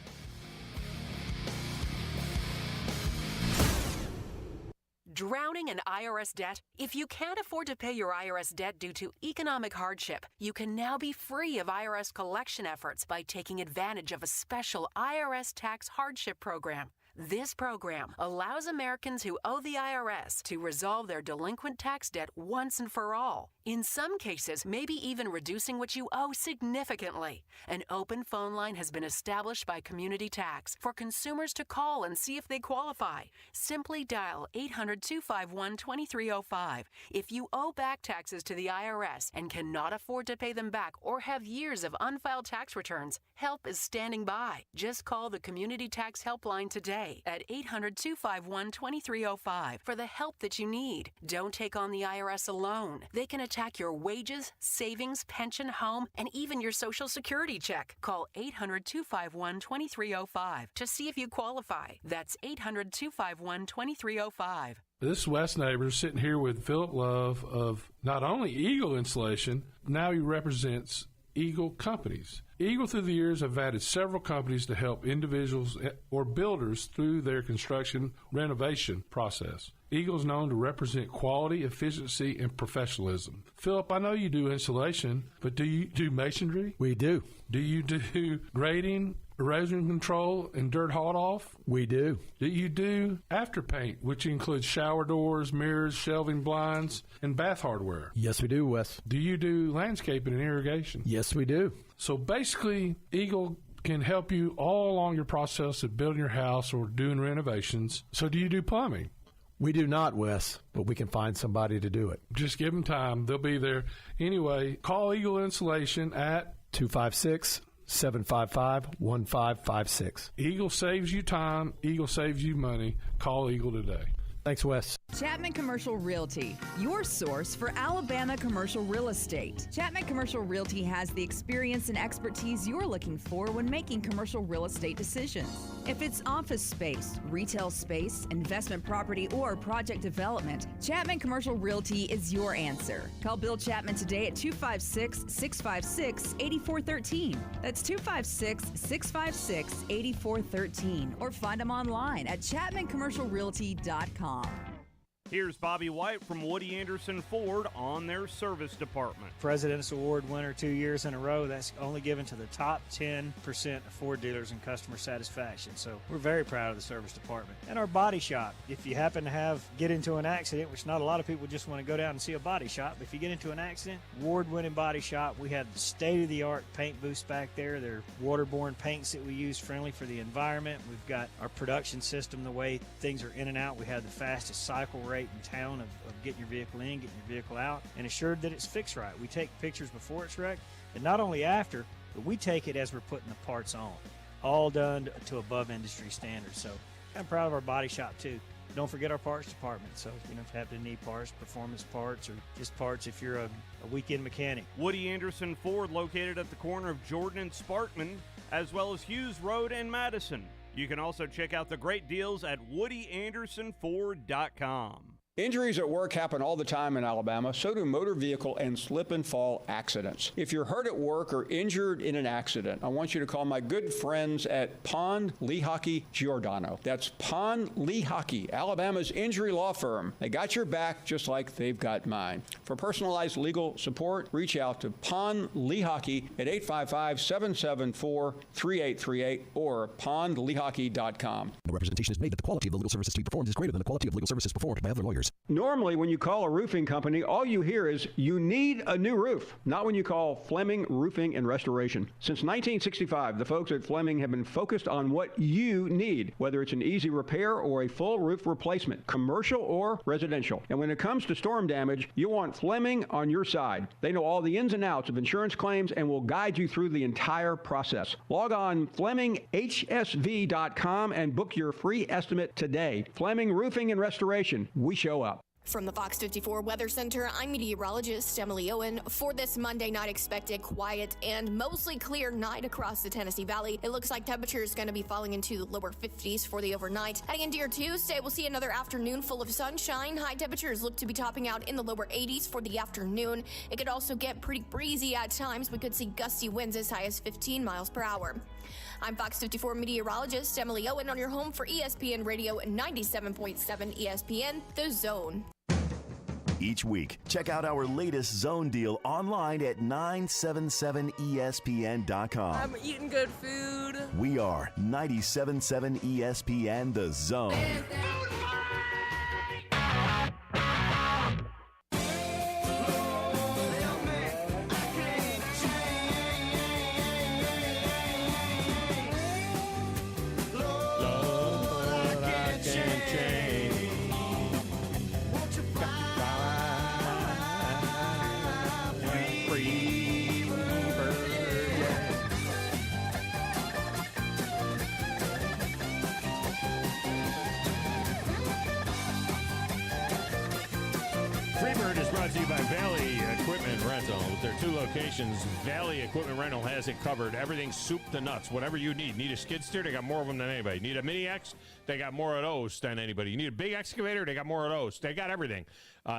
Drowning in IRS debt? If you can't afford to pay your IRS debt due to economic hardship, you can now be free of IRS collection efforts by taking advantage of a special IRS tax hardship program. This program allows Americans who owe the IRS to resolve their delinquent tax debt once and for all. In some cases, maybe even reducing what you owe significantly. An open phone line has been established by Community Tax for consumers to call and see if they qualify. Simply dial 800-251-2305. If you owe back taxes to the IRS and cannot afford to pay them back or have years of unfiled tax returns, help is standing by. Just call the Community Tax Helpline today at 800-251-2305 for the help that you need. Don't take on the IRS alone. They can attack your wages, savings, pension, home, and even your Social Security check. Call 800-251-2305 to see if you qualify. That's 800-251-2305. This is Wes Neighbors sitting here with Philip Love of not only Eagle Insulation, now he represents Eagle Companies. Eagle through the years have added several companies to help individuals or builders through their construction renovation process. Eagle is known to represent quality, efficiency, and professionalism. Philip, I know you do insulation, but do you do masonry? We do. Do you do grading, erosion control, and dirt hauled off? We do. Do you do after paint, which includes shower doors, mirrors, shelving blinds, and bath hardware? Yes, we do, Wes. Do you do landscaping and irrigation? Yes, we do. So basically, Eagle can help you all along your process of building your house or doing renovations. So do you do plumbing? We do not, Wes, but we can find somebody to do it. Just give them time. They'll be there. Anyway, call Eagle Insulation at 256-755-1556. Eagle saves you time. Eagle saves you money. Call Eagle today. Thanks, Wes. Chapman Commercial Realty, your source for Alabama commercial real estate. Chapman Commercial Realty has the experience and expertise you're looking for when making commercial real estate decisions. If it's office space, retail space, investment property, or project development, Chapman Commercial Realty is your answer. Call Bill Chapman today at 256-656-8413. That's 256-656-8413. Or find them online at chapmancommercialrealty.com. Here's Bobby White from Woody Anderson Ford on their service department. President's Award winner 2 years in a row. That's only given to the top 10% of Ford dealers in customer satisfaction. So we're very proud of the service department. And our body shop. If you happen to get into an accident, which not a lot of people just want to go down and see a body shop, but if you get into an accident, award-winning body shop. We have the state-of-the-art paint booths back there. They're waterborne paints that we use, friendly for the environment. We've got our production system, the way things are in and out. We have the fastest cycle rate in town of getting your vehicle in, getting your vehicle out, and assured that it's fixed right. We take pictures before it's wrecked, and not only after, but we take it as we're putting the parts on. All done to above industry standards. So I'm proud of our body shop too. Don't forget our parts department. So, if you happen to need parts, performance parts, or just parts if you're a weekend mechanic. Woody Anderson Ford, located at the corner of Jordan and Sparkman, as well as Hughes Road and Madison. You can also check out the great deals at WoodyAndersonFord.com. Injuries at work happen all the time in Alabama. So do motor vehicle and slip and fall accidents. If you're hurt at work or injured in an accident, I want you to call my good friends at Pond Lehocky Giordano. That's Pond Lehocky, Alabama's injury law firm. They got your back just like they've got mine. For personalized legal support, reach out to Pond Lehocky at 855-774-3838 or pondlehocky.com. No representation is made that the quality of the legal services to be performed is greater than the quality of legal services performed by other lawyers. Normally, when you call a roofing company, all you hear is, you need a new roof. Not when you call Fleming Roofing and Restoration. Since 1965, the folks at Fleming have been focused on what you need, whether it's an easy repair or a full roof replacement, commercial or residential. And when it comes to storm damage, you want Fleming on your side. They know all the ins and outs of insurance claims and will guide you through the entire process. Log on FlemingHSV.com and book your free estimate today. Fleming Roofing and Restoration. We show up. From the Fox 54 Weather Center, I'm meteorologist Emily Owen. For this Monday night, expect a quiet and mostly clear night across the Tennessee Valley. It looks like temperatures going to be falling into the lower 50s for the overnight. Heading into your Tuesday, we'll see another afternoon full of sunshine. High temperatures look to be topping out in the lower 80s for the afternoon. It could also get pretty breezy at times. We could see gusty winds as high as 15 miles per hour. I'm Fox 54 meteorologist Emily Owen on your home for ESPN Radio 97.7 ESPN, The Zone. Each week, check out our latest Zone deal online at 977ESPN.com. I'm eating good food. We are 97.7 ESPN, The Zone. Freebird is brought to you by Valley Equipment Rental. With their two locations, Valley Equipment Rental has it covered. Everything soup to nuts, whatever you need. Need a skid steer? They got more of them than anybody. Need a Mini X? They got more of those than anybody. You need a big excavator? They got more of those. They got everything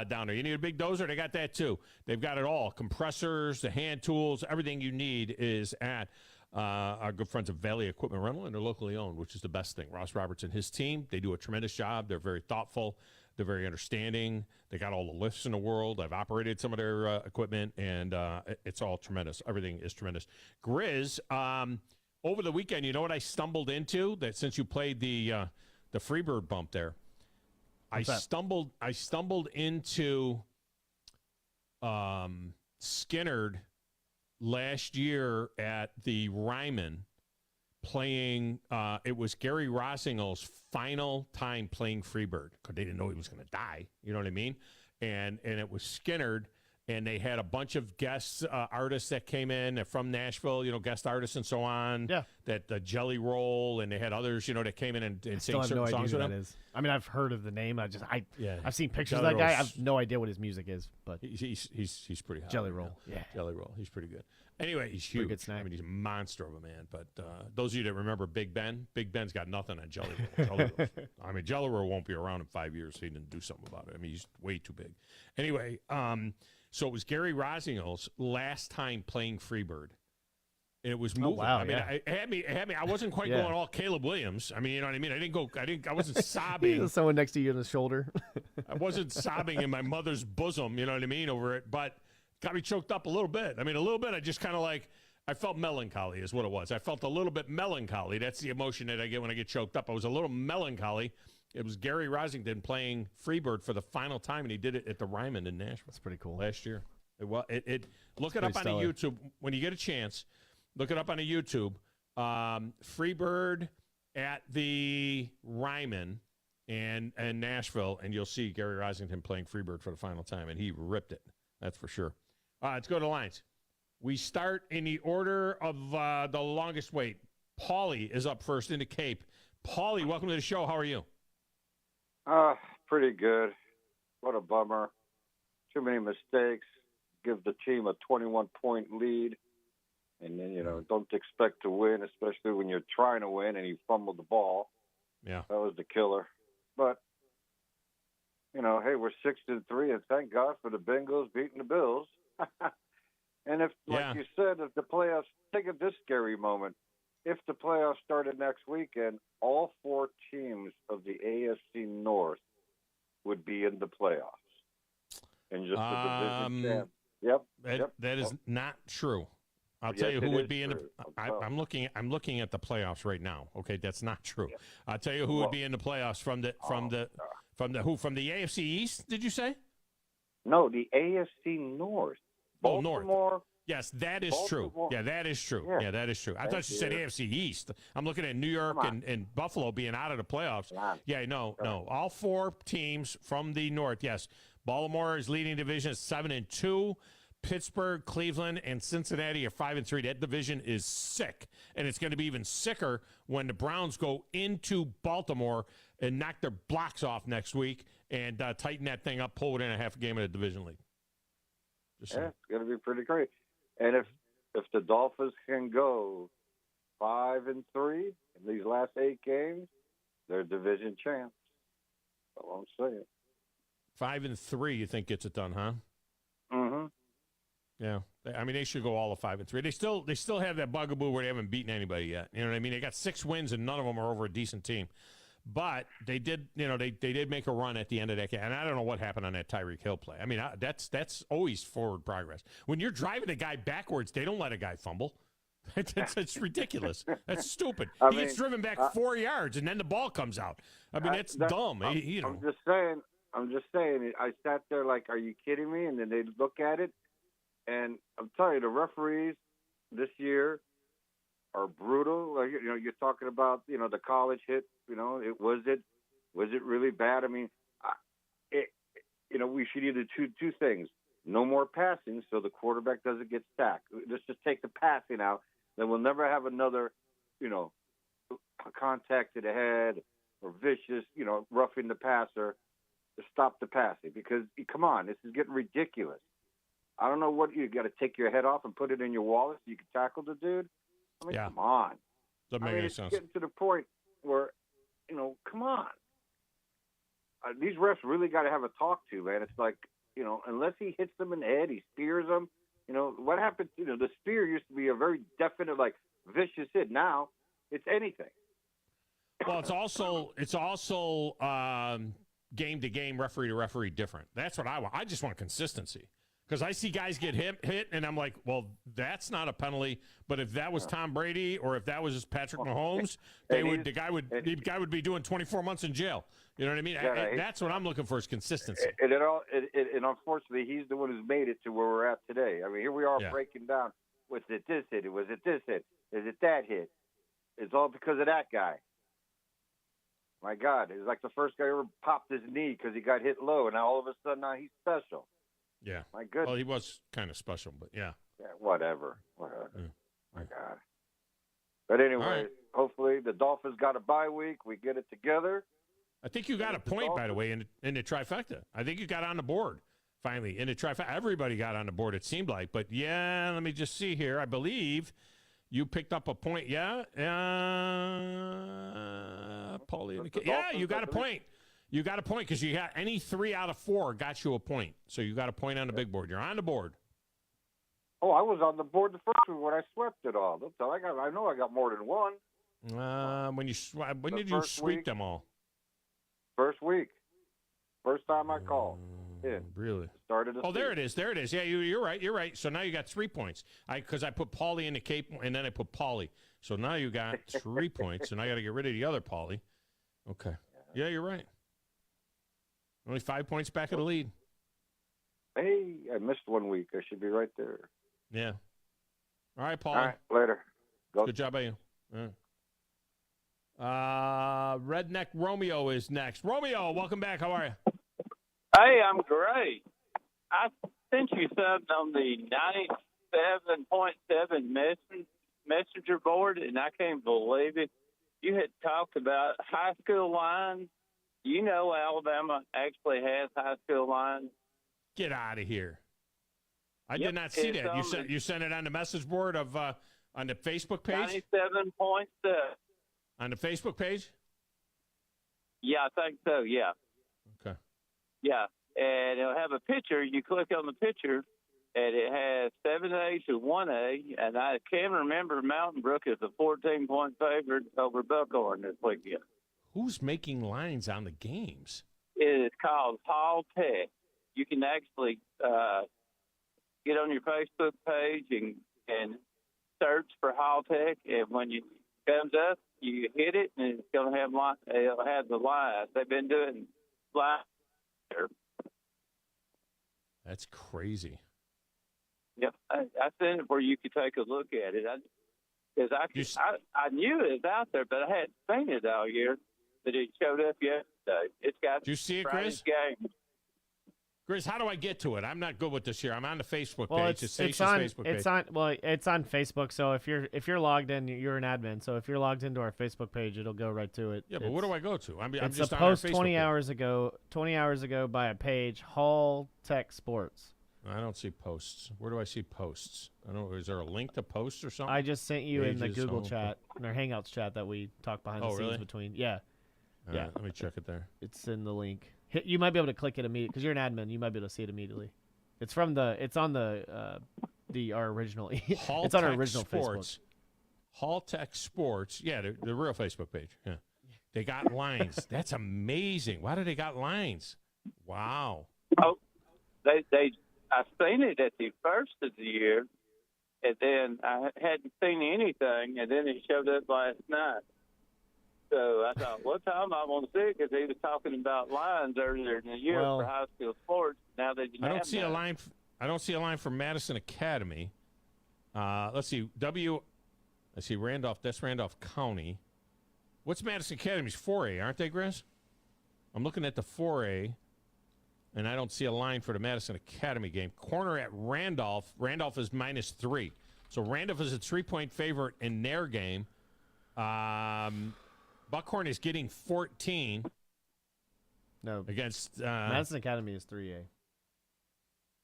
down there. You need a big dozer? They got that too. They've got it all. Compressors, the hand tools, everything you need is at our good friends of Valley Equipment Rental, and they're locally owned, which is the best thing. Ross Roberts and his team, they do a tremendous job. They're very thoughtful. They're very understanding. They got all the lifts in the world. I've operated some of their equipment, and it's all tremendous. Everything is tremendous. Grizz, over the weekend, you know what I stumbled into? That since you played the Freebird bump there, I stumbled into Skinnerd last year at the Ryman playing. It was Gary Rosingel's final time playing Freebird because they didn't know he was going to die. You know what I mean? And it was Skinnerd, and they had a bunch of guest artists that came in from Nashville, you know, guest artists and so on. Yeah. That Jelly Roll, and they had others, you know, that came in and sang certain songs with him. Is. I mean, I've heard of the name. I've seen pictures Jelly of that guy. I Roll's- have no idea what his music is, but he's pretty hot. Jelly right Roll. now. Yeah. Jelly Roll. He's pretty good. Anyway, he's Pretty huge. good snack. I mean, he's a monster of a man. But those of you that remember Big Ben's got nothing on Jelly Roll. Jelly Roll. I mean, Jelly Roll won't be around in 5 years, so he didn't do something about it. I mean, he's way too big. Anyway, so it was Gary Rosingel's last time playing Freebird. And it was moving. wow, I mean, yeah. it had me. I wasn't quite Yeah. going all Caleb Williams. I mean, you know what I mean? I wasn't sobbing. There's someone next to you on the shoulder. I wasn't sobbing in my mother's bosom, you know what I mean, over it, but got me choked up a little bit. I mean, a little bit. I just kind of I felt melancholy is what it was. I felt a little bit melancholy. That's the emotion that I get when I get choked up. I was a little melancholy. It was Gary Rosington playing Freebird for the final time, and he did it at the Ryman in Nashville. That's pretty cool. Last year. Look it up on the YouTube when you get a chance. Look it up on the YouTube. Freebird at the Ryman and Nashville, and you'll see Gary Rosington playing Freebird for the final time, and he ripped it. That's for sure. Let's go to lines. We start in the order of the longest wait. Paulie is up first in the Cape. Paulie, welcome to the show. How are you? Pretty good. What a bummer. Too many mistakes. Give the team a 21-point lead. And then, don't expect to win, especially when you're trying to win and you fumbled the ball. Yeah. That was the killer. But hey, we're 6-3, and thank God for the Bengals beating the Bills. And if, like you said, if the playoffs, think of this scary moment. If the playoffs started next weekend, all 4 teams of the AFC North would be in the playoffs. And just the division champ. Yep. That is not true. I'll tell you who would be in the. I'm looking at the playoffs right now. Okay, that's not true. Yeah. I'll tell you who would be in the playoffs from the AFC East. Did you say? No, the AFC North. Baltimore. North. Yes, that is true. Yeah, that is true. Yeah, that is true. I thought you said AFC East. I'm looking at New York and Buffalo being out of the playoffs. Yeah, no. All 4 teams from the North. Yes, Baltimore is leading division at 7-2. Pittsburgh, Cleveland, and Cincinnati are 5-3. That division is sick, and it's going to be even sicker when the Browns go into Baltimore and knock their blocks off next week and tighten that thing up, pull it in a half a game of the division lead. It's going to be pretty great. And if the Dolphins can go 5-3 in these last 8 games, they're division champs. That's all I'm saying. 5-3, you think gets it done, huh? Mm-hmm. Yeah, I mean they should go all of 5-3. They still have that bugaboo where they haven't beaten anybody yet. You know what I mean? They got 6 wins and none of them are over a decent team. But they did, they did make a run at the end of that game. And I don't know what happened on that Tyreek Hill play. I mean, that's always forward progress. When you're driving a guy backwards, they don't let a guy fumble. It's ridiculous. That's stupid. He gets driven back 4 yards and then the ball comes out. I mean, that's dumb. I'm just saying. I sat there like, are you kidding me? And then they look at it. And I'm telling you, the referees this year are brutal. Like, you're talking about, the college hit. Was it really bad? I mean, we should either do 2 things: no more passing, so the quarterback doesn't get sacked. Let's just take the passing out. Then we'll never have another, contact to the head or vicious, roughing the passer to stop the passing. Because come on, this is getting ridiculous. I don't know what you got to take your head off and put it in your wallet so you can tackle the dude. I mean, come on. Doesn't make any it's sense. Getting to the point where, come on. These refs really got to have a talk to, man. It's like, unless he hits them in the head, he spears them. What happened? The spear used to be a very definite, like, vicious hit. Now it's anything. Well, it's also game to game, referee to referee different. That's what I want. I just want consistency. Because I see guys get hit, and I'm like, well, that's not a penalty. But if that was Tom Brady or if that was just Patrick Mahomes, the guy would be doing 24 months in jail. You know what I mean? That's what I'm looking for is consistency. And unfortunately, he's the one who's made it to where we're at today. I mean, here we are breaking down. Was it this hit? Was it this hit? Is it that hit? It's all because of that guy. My God, it was like the first guy ever popped his knee because he got hit low, and now all of a sudden now he's special. Yeah. My goodness. Well, he was kind of special, but yeah. Yeah, whatever. Yeah. My God. But anyway, hopefully the Dolphins got a bye week. We get it together. I think you got a point, by the way, in the trifecta. I think you got on the board, finally, in the trifecta. Everybody got on the board, it seemed like. But, yeah, let me just see here. I believe you picked up a point. Yeah. Paulie. Yeah, you got a point. You got a point because you got any 3 out of 4 got you a point. So you got a point on the big board. You're on the board. Oh, I was on the board the first one when I swept it all. I know I got more than one. When did you sweep them all? First week. First time I called. Really? Started. There it is. There it is. Yeah, you're right. You're right. So now you got 3 points. Because I put Paulie in the cape and then I put Paulie. So now you got 3 points, and I got to get rid of the other Paulie. Okay. Yeah, you're right. Only 5 points back of the lead. Hey, I missed 1 week. I should be right there. Yeah. All right, Paul. All right, later. Good job by you. Redneck Romeo is next. Romeo, welcome back. How are you? Hey, I'm great. I sent you something on the 97.7 messenger board, and I can't believe it. You had talked about high school lines. You know Alabama actually has high school lines. Get out of here. I did not see that. You sent it on the message board of on the Facebook page? 97.7. On the Facebook page? Yeah, I think so, yeah. Okay. Yeah, and it'll have a picture. You click on the picture, and it has 7A to 1A, and I can remember Mountain Brook is a 14-point favorite over Buckhorn this weekend. Who's making lines on the games? It is called Hall Tech. You can actually get on your Facebook page and search for Hall Tech, and when you comes up, you hit it, and it's going to have it'll have the lines. They've been doing live. That's crazy. Yep, I sent it where you could take a look at it. I knew it was out there, but I hadn't seen it all year. But it showed up yesterday. It's got. Did you see it, Chris? Game. Chris, how do I get to it? I'm not good with this here. I'm on the Facebook Well, page. it's Facebook page. It's on Facebook. So if you're logged in, you're an admin. So if you're logged into our Facebook page, it'll go right to it. Yeah, but where do I go to? I'm it's just a on our post Facebook 20 page. hours ago. 20 hours ago by a page, Hall Tech Sports. I don't see posts. Where do I see posts? I don't know. Is there a link to posts or something? I just sent you in the Pages, Google home. chat, in our Hangouts chat that we talk behind the scenes really? between. Yeah. All Yeah. right, let me check it there. It's in the link. You might be able to click it immediately because you're an admin. You might be able to see it immediately. It's on our original. Hall it's on our Tech original Sports. Facebook. Hall Tech Sports. Yeah, the real Facebook page. Yeah, they got lines. That's amazing. Why do they got lines? Wow. Oh, I seen it at the first of the year, and then I hadn't seen anything, and then it showed up last night. So I thought, well, Tom, I want to see it because he was talking about lines earlier in the year for high school sports. Now they I don't see a line. I don't see a line for Madison Academy. Let's see. I see Randolph. That's Randolph County. What's Madison Academy's 4A? Aren't they, Grizz? I'm looking at the 4A, and I don't see a line for the Madison Academy game. Corner at Randolph. Randolph is -3. So Randolph is a 3-point favorite in their game. Buckhorn is getting 14. No. Against Madison Academy is 3A.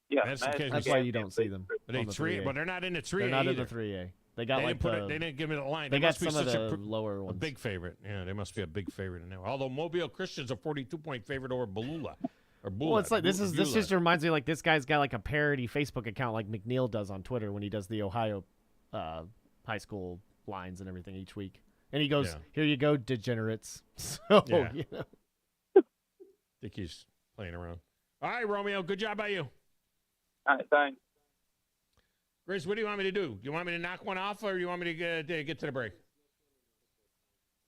Yeah, that's why you don't see them. But they're not in the 3A. They're not either. in the 3A. They got they didn't give me the line. They got must be some of such the lower ones. A big favorite. Yeah, they must be a big favorite in there. Although Mobile Christian's a 42-point favorite over Beulah. Well, it's like this just reminds me like this guy's got like a parody Facebook account like McNeil does on Twitter when he does the Ohio high school lines and everything each week. And he goes, "Here you go, degenerates." So, you know. I think he's playing around. All right, Romeo, good job by you. All right, thanks. Grizz, what do you want me to do? You want me to knock one off, or you want me to get to the break?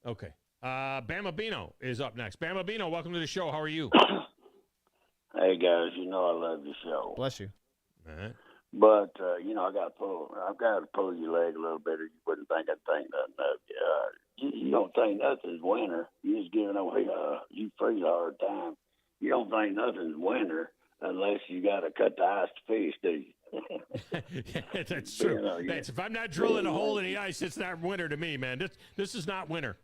Okay. Bama Bino is up next. Bama Bino, welcome to the show. How are you? Hey guys, you know I love your show. Bless you. All right. But you know I've got to pull your leg a little bit, or you wouldn't think I'd think nothing of you. You don't think nothing's winter. You're just giving away you freeze a hard time. You don't think nothing's winter unless you got to cut the ice to fish, do you? That's true. If I'm not drilling a hole in the ice, it's not winter to me, man. This is not winter.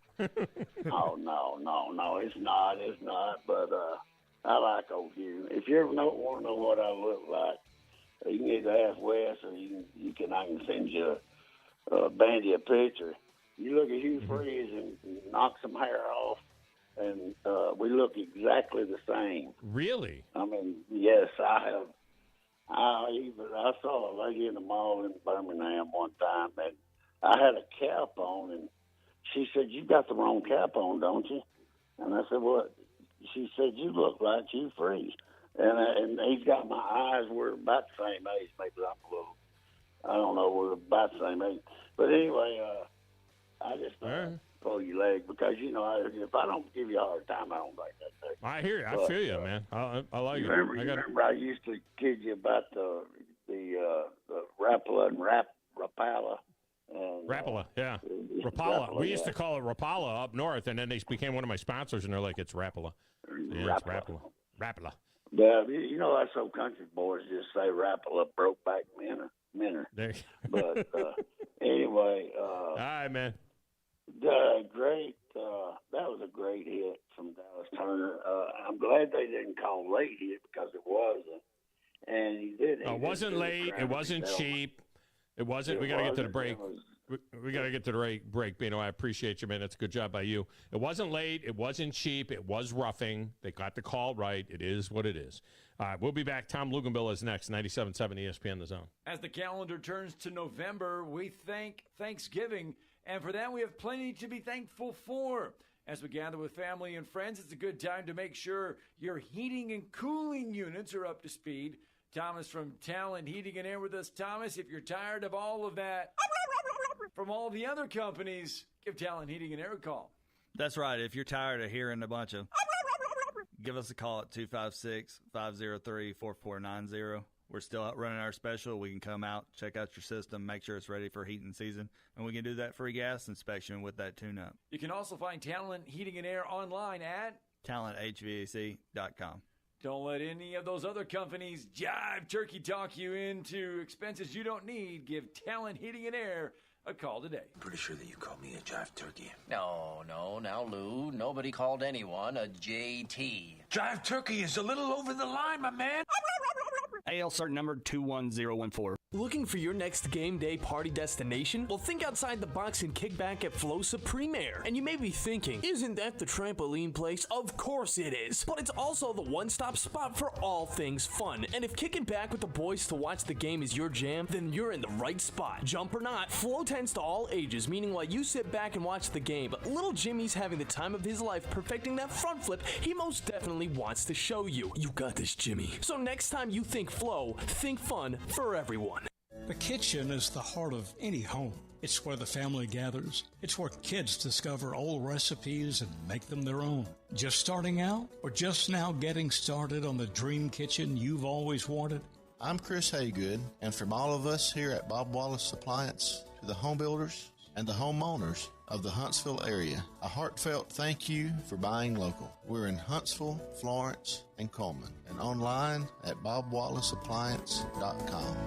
Oh no, it's not. It's not. But I like old Hugh. If you ever want to know what I look like, you can either ask Wes, or I can send you Bandy a picture. You look at Hugh Freeze and knock some hair off, and we look exactly the same. Really? I mean, yes, I have. I saw a lady in the mall in Birmingham one time, and I had a cap on, and she said, "You got the wrong cap on, don't you?" And I said, "What?" She said, "You look like Hugh Freeze." And he's got my eyes. We're about the same age. Maybe I'm a little, I don't know, we're about the same age. But anyway, I just pull your leg because, you know, if I don't give you a hard time, I don't like that. I hear you. I feel you, man. I like it. Remember I used to kid you about the Rapala and Rapala. Rapala, yeah. Rapala. We used to call it Rapala up north, and then they became one of my sponsors, and they're like, it's Rapala. Yeah, it's Rapala. Rapala. But, you know, that's so country boys just say Rapala, broke back minner. But anyway. All right, man. Great. That was a great hit from Dallas Turner. I'm glad they didn't call late hit because it wasn't. And he did. It wasn't late. It wasn't cheap. It wasn't. We got to get to the break. We got to get to the break, Bino. I appreciate you, man. That's a good job by you. It wasn't late. It wasn't cheap. It was roughing. They got the call right. It is what it is. All right, we'll be back. Tom Luganville is next, 97.7 ESPN The Zone. As the calendar turns to November, we thank Thanksgiving, and for that we have plenty to be thankful for. As we gather with family and friends, it's a good time to make sure your heating and cooling units are up to speed. Thomas from Talent Heating and Air with us. Thomas, if you're tired of all of that from all the other companies, give Talent Heating and Air a call. That's right. If you're tired of hearing a bunch of, give us a call at 256-503-4490. We're still out running our special. We can come out, check out your system, make sure it's ready for heating season, and we can do that free gas inspection with that tune-up. You can also find Talent Heating and Air online at talenthvac.com. Don't let any of those other companies jive turkey talk you into expenses you don't need. Give Talent Heating and Air a call today. Pretty sure that you called me a jive turkey. No, now, Lou. Nobody called anyone a JT. Jive turkey is a little over the line, my man. AL cert number 21014. Looking for your next game day party destination? Well, think outside the box and kick back at Flosa Premier. And you may be thinking, isn't that the trampoline place? Of course it is. But it's also the one-stop spot for all things fun. And if kicking back with the boys to watch the game is your jam, then you're in the right spot. Jump or not, Flo tends to all ages, meaning while you sit back and watch the game, but little Jimmy's having the time of his life perfecting that front flip he most definitely wants to show you. You got this, Jimmy. So next time you think Flo, think fun for everyone. The kitchen is the heart of any home. It's where the family gathers. It's where kids discover old recipes and make them their own. Just starting out or just now getting started on the dream kitchen you've always wanted? I'm Chris Haygood, and from all of us here at Bob Wallace Appliance to the home builders and the homeowners of the Huntsville area, a heartfelt thank you for buying local. We're in Huntsville, Florence, and Coleman, and online at bobwallaceappliance.com.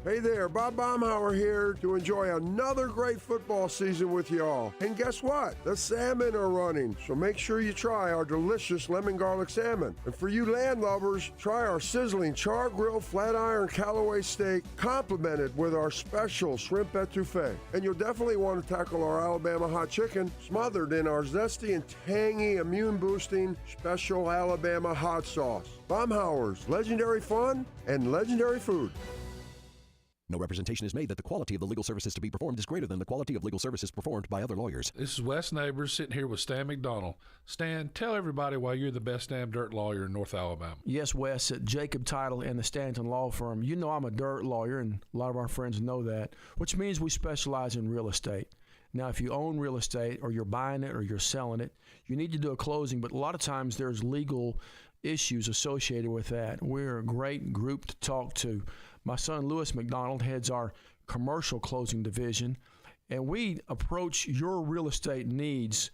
Hey there, Bob Baumhauer here to enjoy another great football season with y'all. And guess what? The salmon are running, so make sure you try our delicious lemon garlic salmon. And for you land lovers, try our sizzling char grill flat iron Callaway steak, complemented with our special shrimp etouffee. And you'll definitely want to tackle our Alabama hot chicken, smothered in our zesty and tangy immune-boosting special Alabama hot sauce. Baumhauer's legendary fun and legendary food. No representation is made that the quality of the legal services to be performed is greater than the quality of legal services performed by other lawyers. This is Wes Neighbors sitting here with Stan McDonald. Stan, tell everybody why you're the best damn dirt lawyer in North Alabama. Yes, Wes, at Jacob Title and the Stanton Law Firm. You know I'm a dirt lawyer, and a lot of our friends know that, which means we specialize in real estate. Now, if you own real estate or you're buying it or you're selling it, you need to do a closing, but a lot of times there's legal issues associated with that. We're a great group to talk to. My son, Lewis McDonald, heads our commercial closing division, and we approach your real estate needs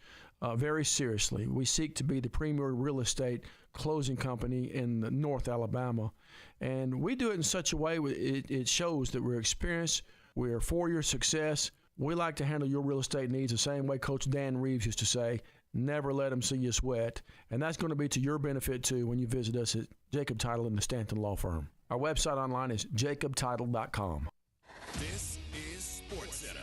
very seriously. We seek to be the premier real estate closing company in North Alabama, and we do it in such a way it shows that we're experienced, we're for your success. We like to handle your real estate needs the same way Coach Dan Reeves used to say, never let them see you sweat. And that's going to be to your benefit, too, when you visit us at Jacob Title and the Stanton Law Firm. Our website online is jacobtitle.com. This is SportsCenter.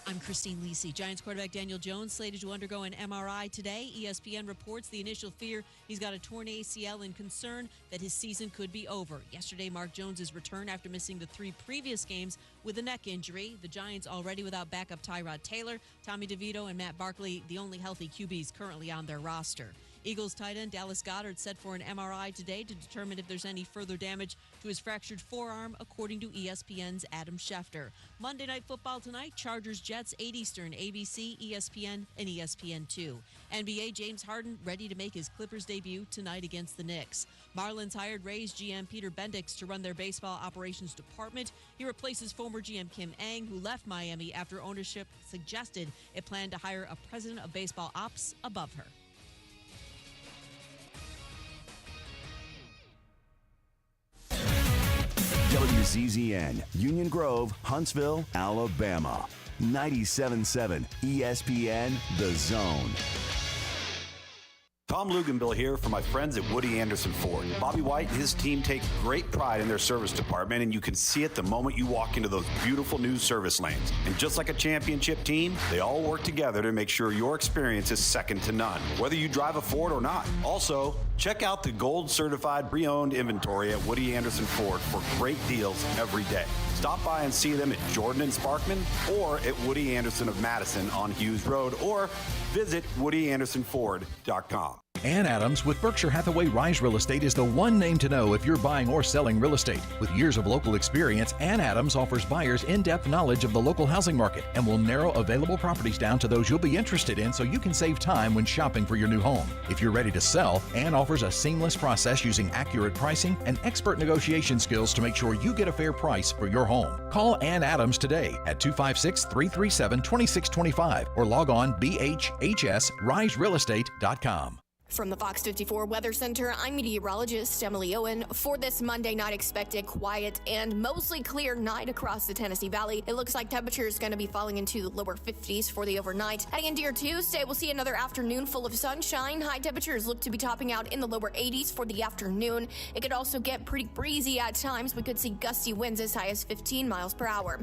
I'm Christine Lisi. Giants quarterback Daniel Jones slated to undergo an MRI today. ESPN reports the initial fear he's got a torn ACL and concern that his season could be over. Yesterday marked Jones's return after missing the 3 previous games with a neck injury. The Giants already without backup Tyrod Taylor, Tommy DeVito, and Matt Barkley, the only healthy QBs currently on their roster. Eagles tight end Dallas Goedert set for an MRI today to determine if there's any further damage to his fractured forearm, according to ESPN's Adam Schefter. Monday Night Football tonight, Chargers-Jets, 8 Eastern, ABC, ESPN, and ESPN2. NBA, James Harden ready to make his Clippers debut tonight against the Knicks. Marlins hired Rays GM Peter Bendix to run their baseball operations department. He replaces former GM Kim Ng, who left Miami after ownership suggested it planned to hire a president of baseball ops above her. WZZN, Union Grove, Huntsville, Alabama. 97.7 ESPN, The Zone. Thom Luganbill here for my friends at Woody Anderson Ford. Bobby White and his team take great pride in their service department, and you can see it the moment you walk into those beautiful new service lanes. And just like a championship team, they all work together to make sure your experience is second to none, whether you drive a Ford or not. Also, check out the gold certified pre-owned inventory at Woody Anderson Ford for great deals every day. Stop by and see them at Jordan and Sparkman or at Woody Anderson of Madison on Hughes Road, or visit WoodyAndersonFord.com. Ann Adams with Berkshire Hathaway Rise Real Estate is the one name to know if you're buying or selling real estate. With years of local experience, Ann Adams offers buyers in-depth knowledge of the local housing market and will narrow available properties down to those you'll be interested in so you can save time when shopping for your new home. If you're ready to sell, Ann offers a seamless process using accurate pricing and expert negotiation skills to make sure you get a fair price for your home. Call Ann Adams today at 256-337-2625 or log on bhhsriserealestate.com. From the Fox 54 Weather Center, I'm meteorologist Emily Owen. For this Monday night, expect a quiet and mostly clear night across the Tennessee Valley. It looks like temperatures going to be falling into the lower 50s for the overnight. Heading into your Tuesday, we'll see another afternoon full of sunshine. High temperatures look to be topping out in the lower 80s for the afternoon. It could also get pretty breezy at times. We could see gusty winds as high as 15 miles per hour.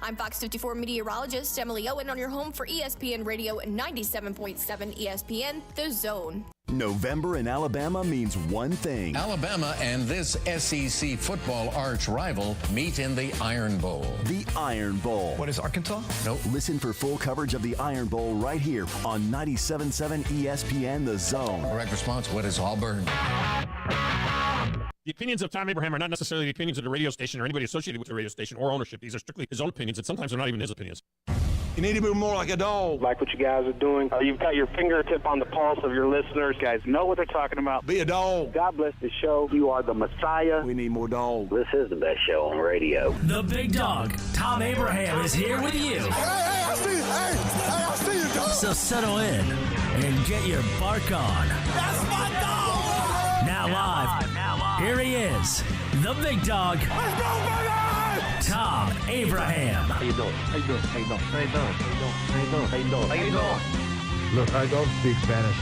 I'm Fox 54 meteorologist Emily Owen on your home for ESPN Radio 97.7 ESPN, The Zone. November in Alabama means one thing. Alabama and this SEC football arch rival meet in the Iron Bowl. The Iron Bowl. What is Arkansas? No. Listen for full coverage of the Iron Bowl right here on 97.7 ESPN, The Zone. Correct response, what is Auburn? The opinions of Thom Abraham are not necessarily the opinions of the radio station or anybody associated with the radio station or ownership. These are strictly his own opinions, and sometimes they're not even his opinions. You need to be more like a dog. Like what you guys are doing. You've got your fingertip on the pulse of your listeners. You guys know what they're talking about. Be a dog. God bless the show. You are the Messiah. We need more dogs. This is the best show on radio. The big dog, Thom Abraham, is here with you. Hey, I see you, dog. So settle in and get your bark on. That's my dog. Now live, here he is, the big dog. Let's go, baby! Thom Abraham. How you doing? How you doing? How you doing? How you doing? How you doing? How you doing? How you doing? Look, I don't speak Spanish.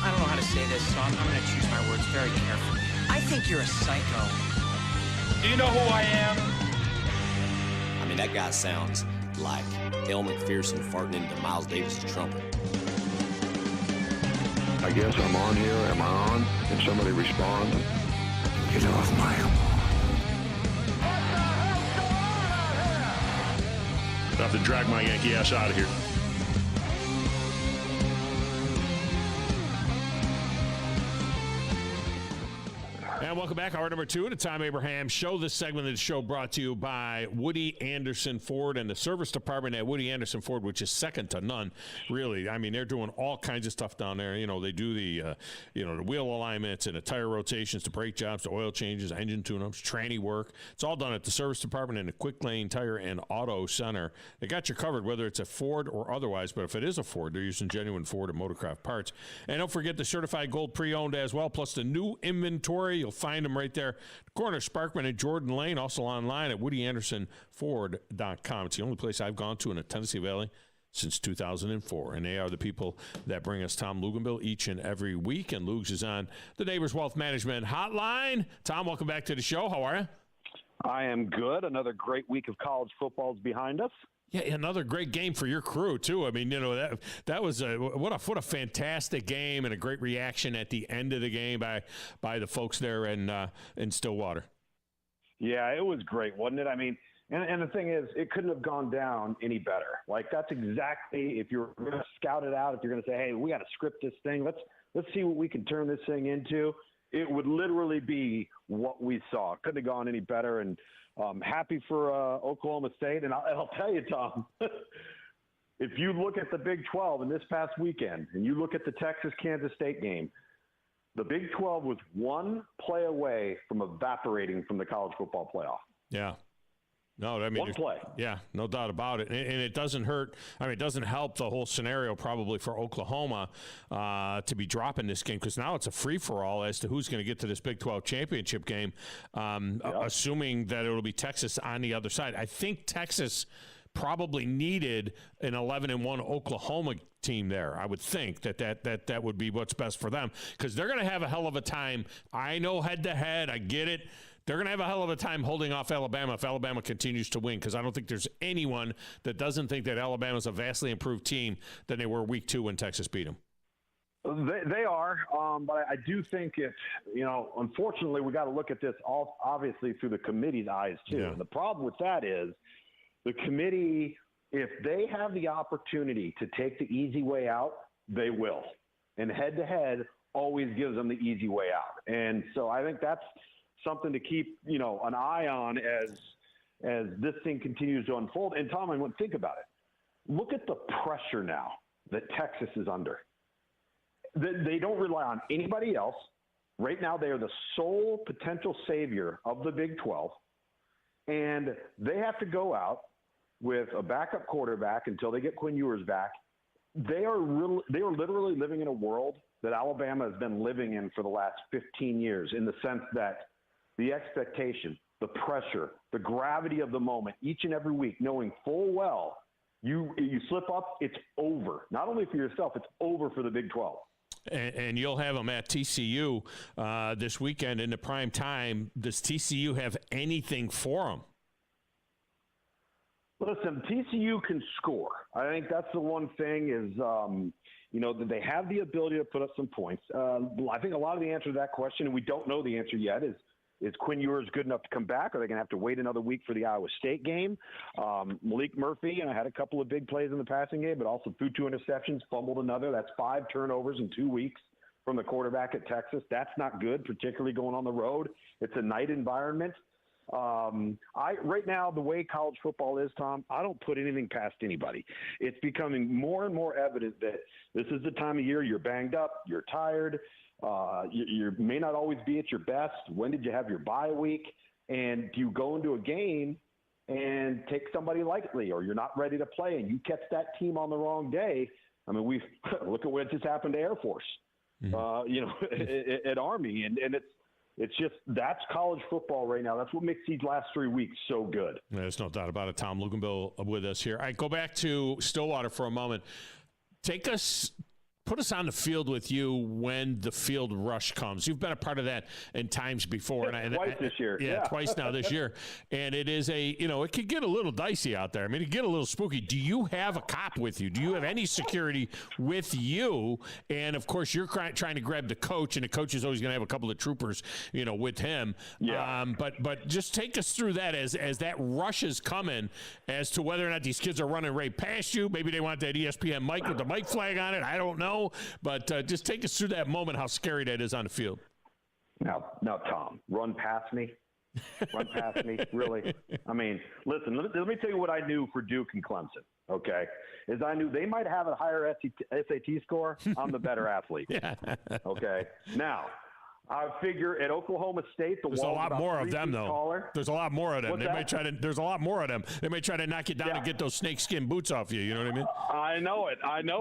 I don't know how to say this, so I'm going to choose my words very carefully. I think you're a psycho. Do you know who I am? I mean, that guy sounds like Elle McPherson farting into Miles Davis' trumpet. I guess I'm on here. Am I on? Can somebody respond? Get off my lawn. I have to drag my Yankee ass out of here. And welcome back. Hour number 2 of the Thom Abraham Show. This segment of the show brought to you by Woody Anderson Ford and the service department at Woody Anderson Ford, which is second to none, really. I mean, they're doing all kinds of stuff down there. You know, they do the wheel alignments and the tire rotations, the brake jobs, the oil changes, engine tune-ups, tranny work. It's all done at the service department and the Quick Lane Tire and Auto Center. They got you covered, whether it's a Ford or otherwise, but if it is a Ford, they're using genuine Ford and Motorcraft parts. And don't forget the certified gold pre-owned as well, plus the new inventory. You'll find them right there. Corner Sparkman and Jordan Lane, also online at WoodyAndersonFord.com. It's the only place I've gone to in the Tennessee Valley since 2004. And they are the people that bring us Thom Luganbill each and every week. And Lugs is on the Neighbors Wealth Management Hotline. Thom, welcome back to the show. How are you? I am good. Another great week of college football is behind us. Yeah, another great game for your crew too. I mean, you know, that was what a fantastic game and a great reaction at the end of the game by the folks there in Stillwater. Yeah, it was great, wasn't it? I mean, and the thing is, it couldn't have gone down any better. Like, that's exactly, if you're going to scout it out, if you're going to say, hey, we got to script this thing, let's see what we can turn this thing into. It would literally be what we saw. It couldn't have gone any better. And happy for Oklahoma State. And I'll tell you, Thom, if you look at the Big 12 in this past weekend and you look at the Texas-Kansas State game, the Big 12 was one play away from evaporating from the college football playoff. Yeah. No, I mean, one play. Yeah, no doubt about it. And it doesn't hurt. I mean, it doesn't help the whole scenario probably for Oklahoma to be dropping this game, because now it's a free-for-all as to who's going to get to this Big 12 championship game, assuming that it will be Texas on the other side. I think Texas probably needed an 11-1 Oklahoma team there. I would think that would be what's best for them, because they're going to have a hell of a time. I know head-to-head. I get it. They're going to have a hell of a time holding off Alabama if Alabama continues to win, because I don't think there's anyone that doesn't think that Alabama's a vastly improved team than they were week 2 when Texas beat them. They are, but I do think unfortunately, we got to look at this all obviously through the committee's eyes too. Yeah. And the problem with that is the committee, if they have the opportunity to take the easy way out, they will. And head-to-head always gives them the easy way out. And so I think that's something to keep, an eye on as this thing continues to unfold. And Tom, I want to think about it. Look at the pressure now that Texas is under. They don't rely on anybody else. Right now, they are the sole potential savior of the Big 12. And they have to go out with a backup quarterback until they get Quinn Ewers back. They are literally living in a world that Alabama has been living in for the last 15 years, in the sense that the expectation, the pressure, the gravity of the moment, each and every week, knowing full well you slip up, it's over. Not only for yourself, it's over for the Big 12. And you'll have them at TCU this weekend in the prime time. Does TCU have anything for them? Listen, TCU can score. I think that's the one thing is, that they have the ability to put up some points. I think a lot of the answer to that question, and we don't know the answer yet, is Quinn Ewers good enough to come back? Are they going to have to wait another week for the Iowa State game? Malik Murphy, had a couple of big plays in the passing game, but also threw 2 interceptions, fumbled another. That's 5 turnovers in 2 weeks from the quarterback at Texas. That's not good, particularly going on the road. It's a night environment. Right now, the way college football is, Tom, I don't put anything past anybody. It's becoming more and more evident that this is the time of year you're banged up, you're tired, you may not always be at your best. When did you have your bye week? And do you go into a game and take somebody lightly, or you're not ready to play and you catch that team on the wrong day? I mean, we look at what just happened to Air Force, at Army, and it's just, that's college football right now. That's what makes these last 3 weeks so good. There's no doubt about it. Tom Luganville with us here. All right, go back to Stillwater for a moment. Put us on the field with you when the field rush comes. You've been a part of that in times before. Twice this year. Yeah, twice now this year. And it is it could get a little dicey out there. I mean, it could get a little spooky. Do you have a cop with you? Do you have any security with you? And, of course, you're trying to grab the coach, and the coach is always going to have a couple of troopers, with him. Yeah. But just take us through that as that rush is coming, as to whether or not these kids are running right past you. Maybe they want that ESPN mic with the mic flag on it. I don't know. But just take us through that moment, how scary that is on the field. Now, Tom, run past me. Run past me, really? I mean, listen, let me tell you what I knew for Duke and Clemson, okay? Is I knew they might have a higher SAT score. I'm the better athlete, okay? Now, I figure at Oklahoma State, there's a lot more of them, though. Taller. There's a lot more of them. There's a lot more of them. They may try to knock you down and get those snakeskin boots off you. You know what I mean? I know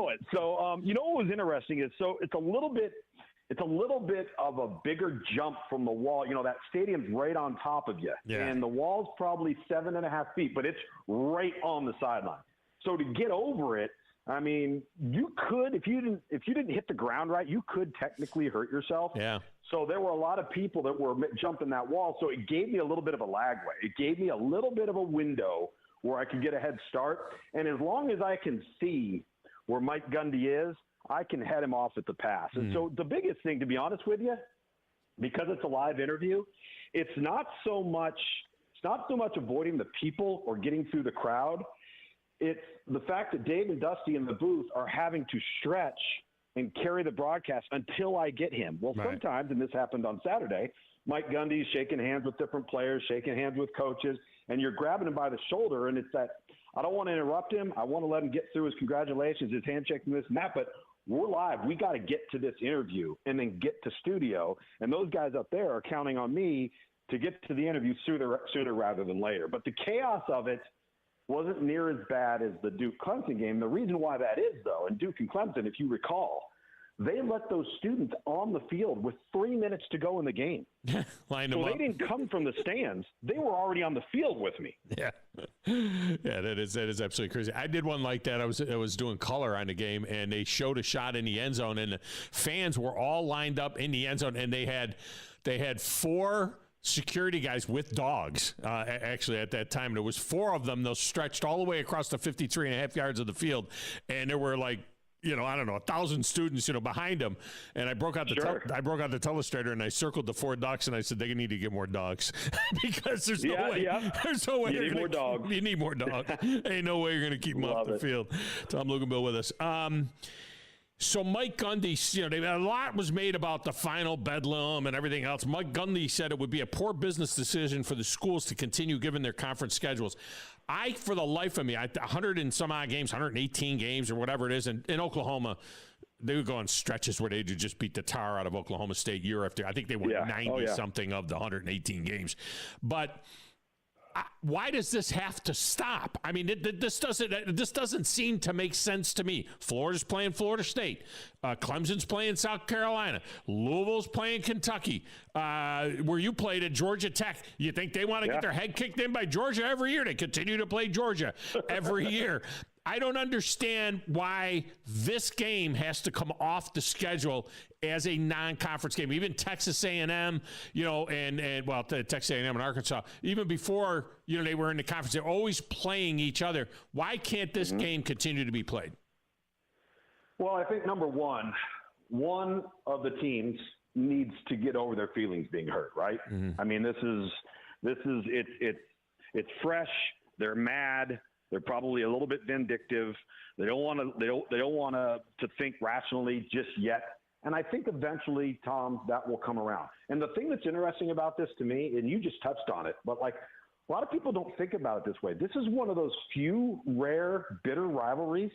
it. So, what was interesting is, it's a little bit of a bigger jump from the wall. That stadium's right on top of you, and the wall's probably 7.5 feet, but it's right on the sideline. So to get over it, I mean, you could, if you didn't hit the ground right, you could technically hurt yourself. Yeah. So there were a lot of people that were jumping that wall. So it gave me a little bit of a lagway. It gave me a little bit of a window where I could get a head start. And as long as I can see where Mike Gundy is, I can head him off at the pass. And so the biggest thing, to be honest with you, because it's a live interview, it's not so much avoiding the people or getting through the crowd. It's the fact that Dave and Dusty in the booth are having to stretch and carry the broadcast until I get him. Well, sometimes, and this happened on Saturday, Mike Gundy's shaking hands with different players, shaking hands with coaches, and you're grabbing him by the shoulder, and it's that, I don't want to interrupt him. I want to let him get through his congratulations, his handshake, and this and that, but we're live. We got to get to this interview and then get to studio, and those guys up there are counting on me to get to the interview sooner rather than later. But the chaos of it wasn't near as bad as the Duke-Clemson game. The reason why that is, though, and Duke and Clemson, if you recall, They let those students on the field with 3 minutes to go in the game. Line them so up. They didn't come from the stands. They were already on the field with me. Yeah. Yeah, that is absolutely crazy. I did one like that. I was doing color on the game, and they showed a shot in the end zone, and the fans were all lined up in the end zone, and they had 4 security guys with dogs, actually, at that time. There was 4 of them. Those stretched all the way across the 53.5 yards of the field, and there were like, I don't know, 1,000 students, behind them. And I broke out the telestrator, and I circled the 4 ducks, and I said, they need to get more dogs because there's no way. There's no way you need more dogs. You need more dogs. Ain't no way you're going to keep them off the field. Thom Luganbill with us. So Mike Gundy, a lot was made about the final bedlam and everything else. Mike Gundy said it would be a poor business decision for the schools to continue given their conference schedules. For the life of me, 100 and some odd games, 118 games or whatever it is, in Oklahoma, they would go on stretches where they would just beat the tar out of Oklahoma State year after. I think they won 90-something of the 118 games. But why does this have to stop? I mean, this doesn't seem to make sense to me. Florida's playing Florida State. Clemson's playing South Carolina. Louisville's playing Kentucky. Where you played at Georgia Tech, you think they want to get their head kicked in by Georgia every year? They continue to play Georgia every year. I don't understand why this game has to come off the schedule as a non-conference game. Even Texas A&M, Texas A&M and Arkansas, even before, they were in the conference, they're always playing each other. Why can't this game continue to be played? Well, I think number one of the teams needs to get over their feelings being hurt, right? Mm-hmm. I mean, it's fresh. They're mad. They're probably a little bit vindictive. They don't want to think rationally just yet. And I think eventually, Tom, that will come around. And the thing that's interesting about this to me, and you just touched on it, but like a lot of people don't think about it this way. This is one of those few rare bitter rivalries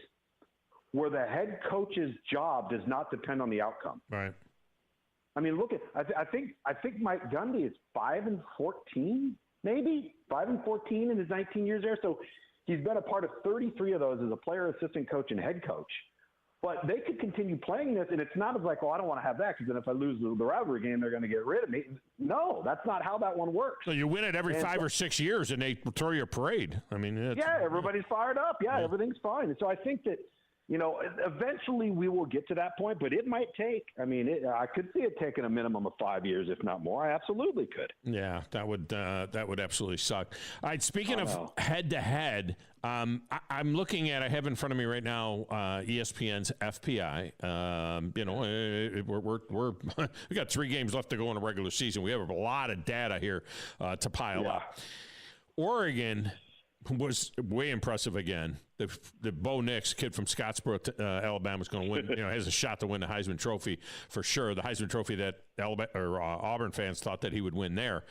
where the head coach's job does not depend on the outcome. Right. I mean, look at I think Mike Gundy is 5-14, maybe 5-14 in his 19 years there. So he's been a part of 33 of those as a player, assistant coach, and head coach. But they could continue playing this, and it's not as like, I don't want to have that because then if I lose the rivalry game, they're going to get rid of me. No, that's not how that one works. So you win it every 5 or 6 years, and they throw you a parade. I mean, everybody's fired up. Yeah, everything's fine. And so I think that, eventually we will get to that point, but it might take. I mean, I could see it taking a minimum of 5 years, if not more. I absolutely could. Yeah, that would absolutely suck. All right, speaking of head-to-head, I'm looking at. I have in front of me right now ESPN's FPI. We got 3 games left to go in a regular season. We have a lot of data here to pile up. Oregon was way impressive again. The Bo Nix, kid from Scottsboro, Alabama, is going to win. Has a shot to win the Heisman Trophy for sure. The Heisman Trophy that Auburn fans thought that he would win there.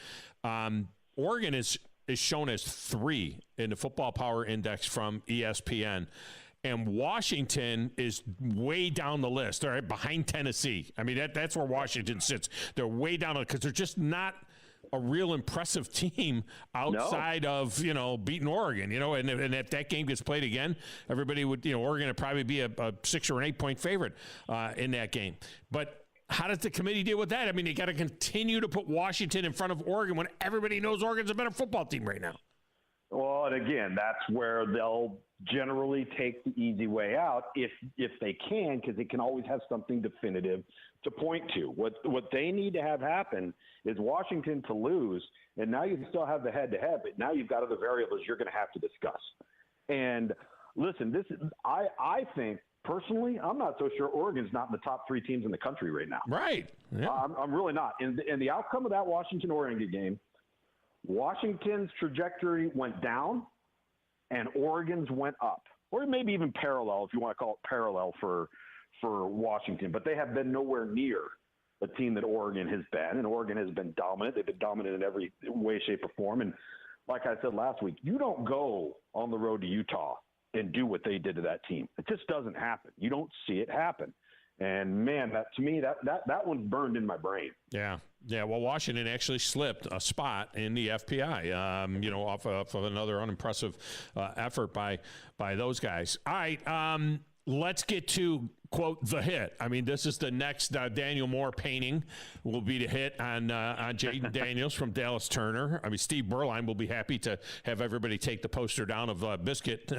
Oregon is shown as 3 in the Football Power Index from ESPN. And Washington is way down the list. They're right behind Tennessee. I mean, that's where Washington sits. They're way down because they're just not a real impressive team outside of, beating Oregon, and if that game gets played again, everybody would, Oregon would probably be a 6 or an 8 point favorite in that game. But how does the committee deal with that? I mean, they got to continue to put Washington in front of Oregon when everybody knows Oregon's a better football team right now. Well, and again, that's where they'll generally take the easy way out if they can, because they can always have something definitive to point to. What they need to have happen is Washington to lose, and now you still have the head-to-head, but now you've got other variables you're going to have to discuss. And listen, I think personally, I'm not so sure Oregon's not in the top 3 teams in the country right now. Right. Yeah. I'm really not. And the outcome of that Washington-Oregon game, Washington's trajectory went down and Oregon's went up, or maybe even parallel, if you want to call it parallel for Washington. But they have been nowhere near the team that Oregon has been, and Oregon has been dominant. They've been dominant in every way, shape, or form. And like I said last week, you don't go on the road to Utah and do what they did to that team. It just doesn't happen. You don't see it happen. And man, to me, that one's burned in my brain. Yeah. Well, Washington actually slipped a spot in the FPI, off of another unimpressive effort by those guys. All right, let's get to quote, the hit. I mean, this is the next Daniel Moore painting will be the hit on Jaden Daniels from Dallas Turner. I mean, Steve Berline will be happy to have everybody take the poster down of Biscuit,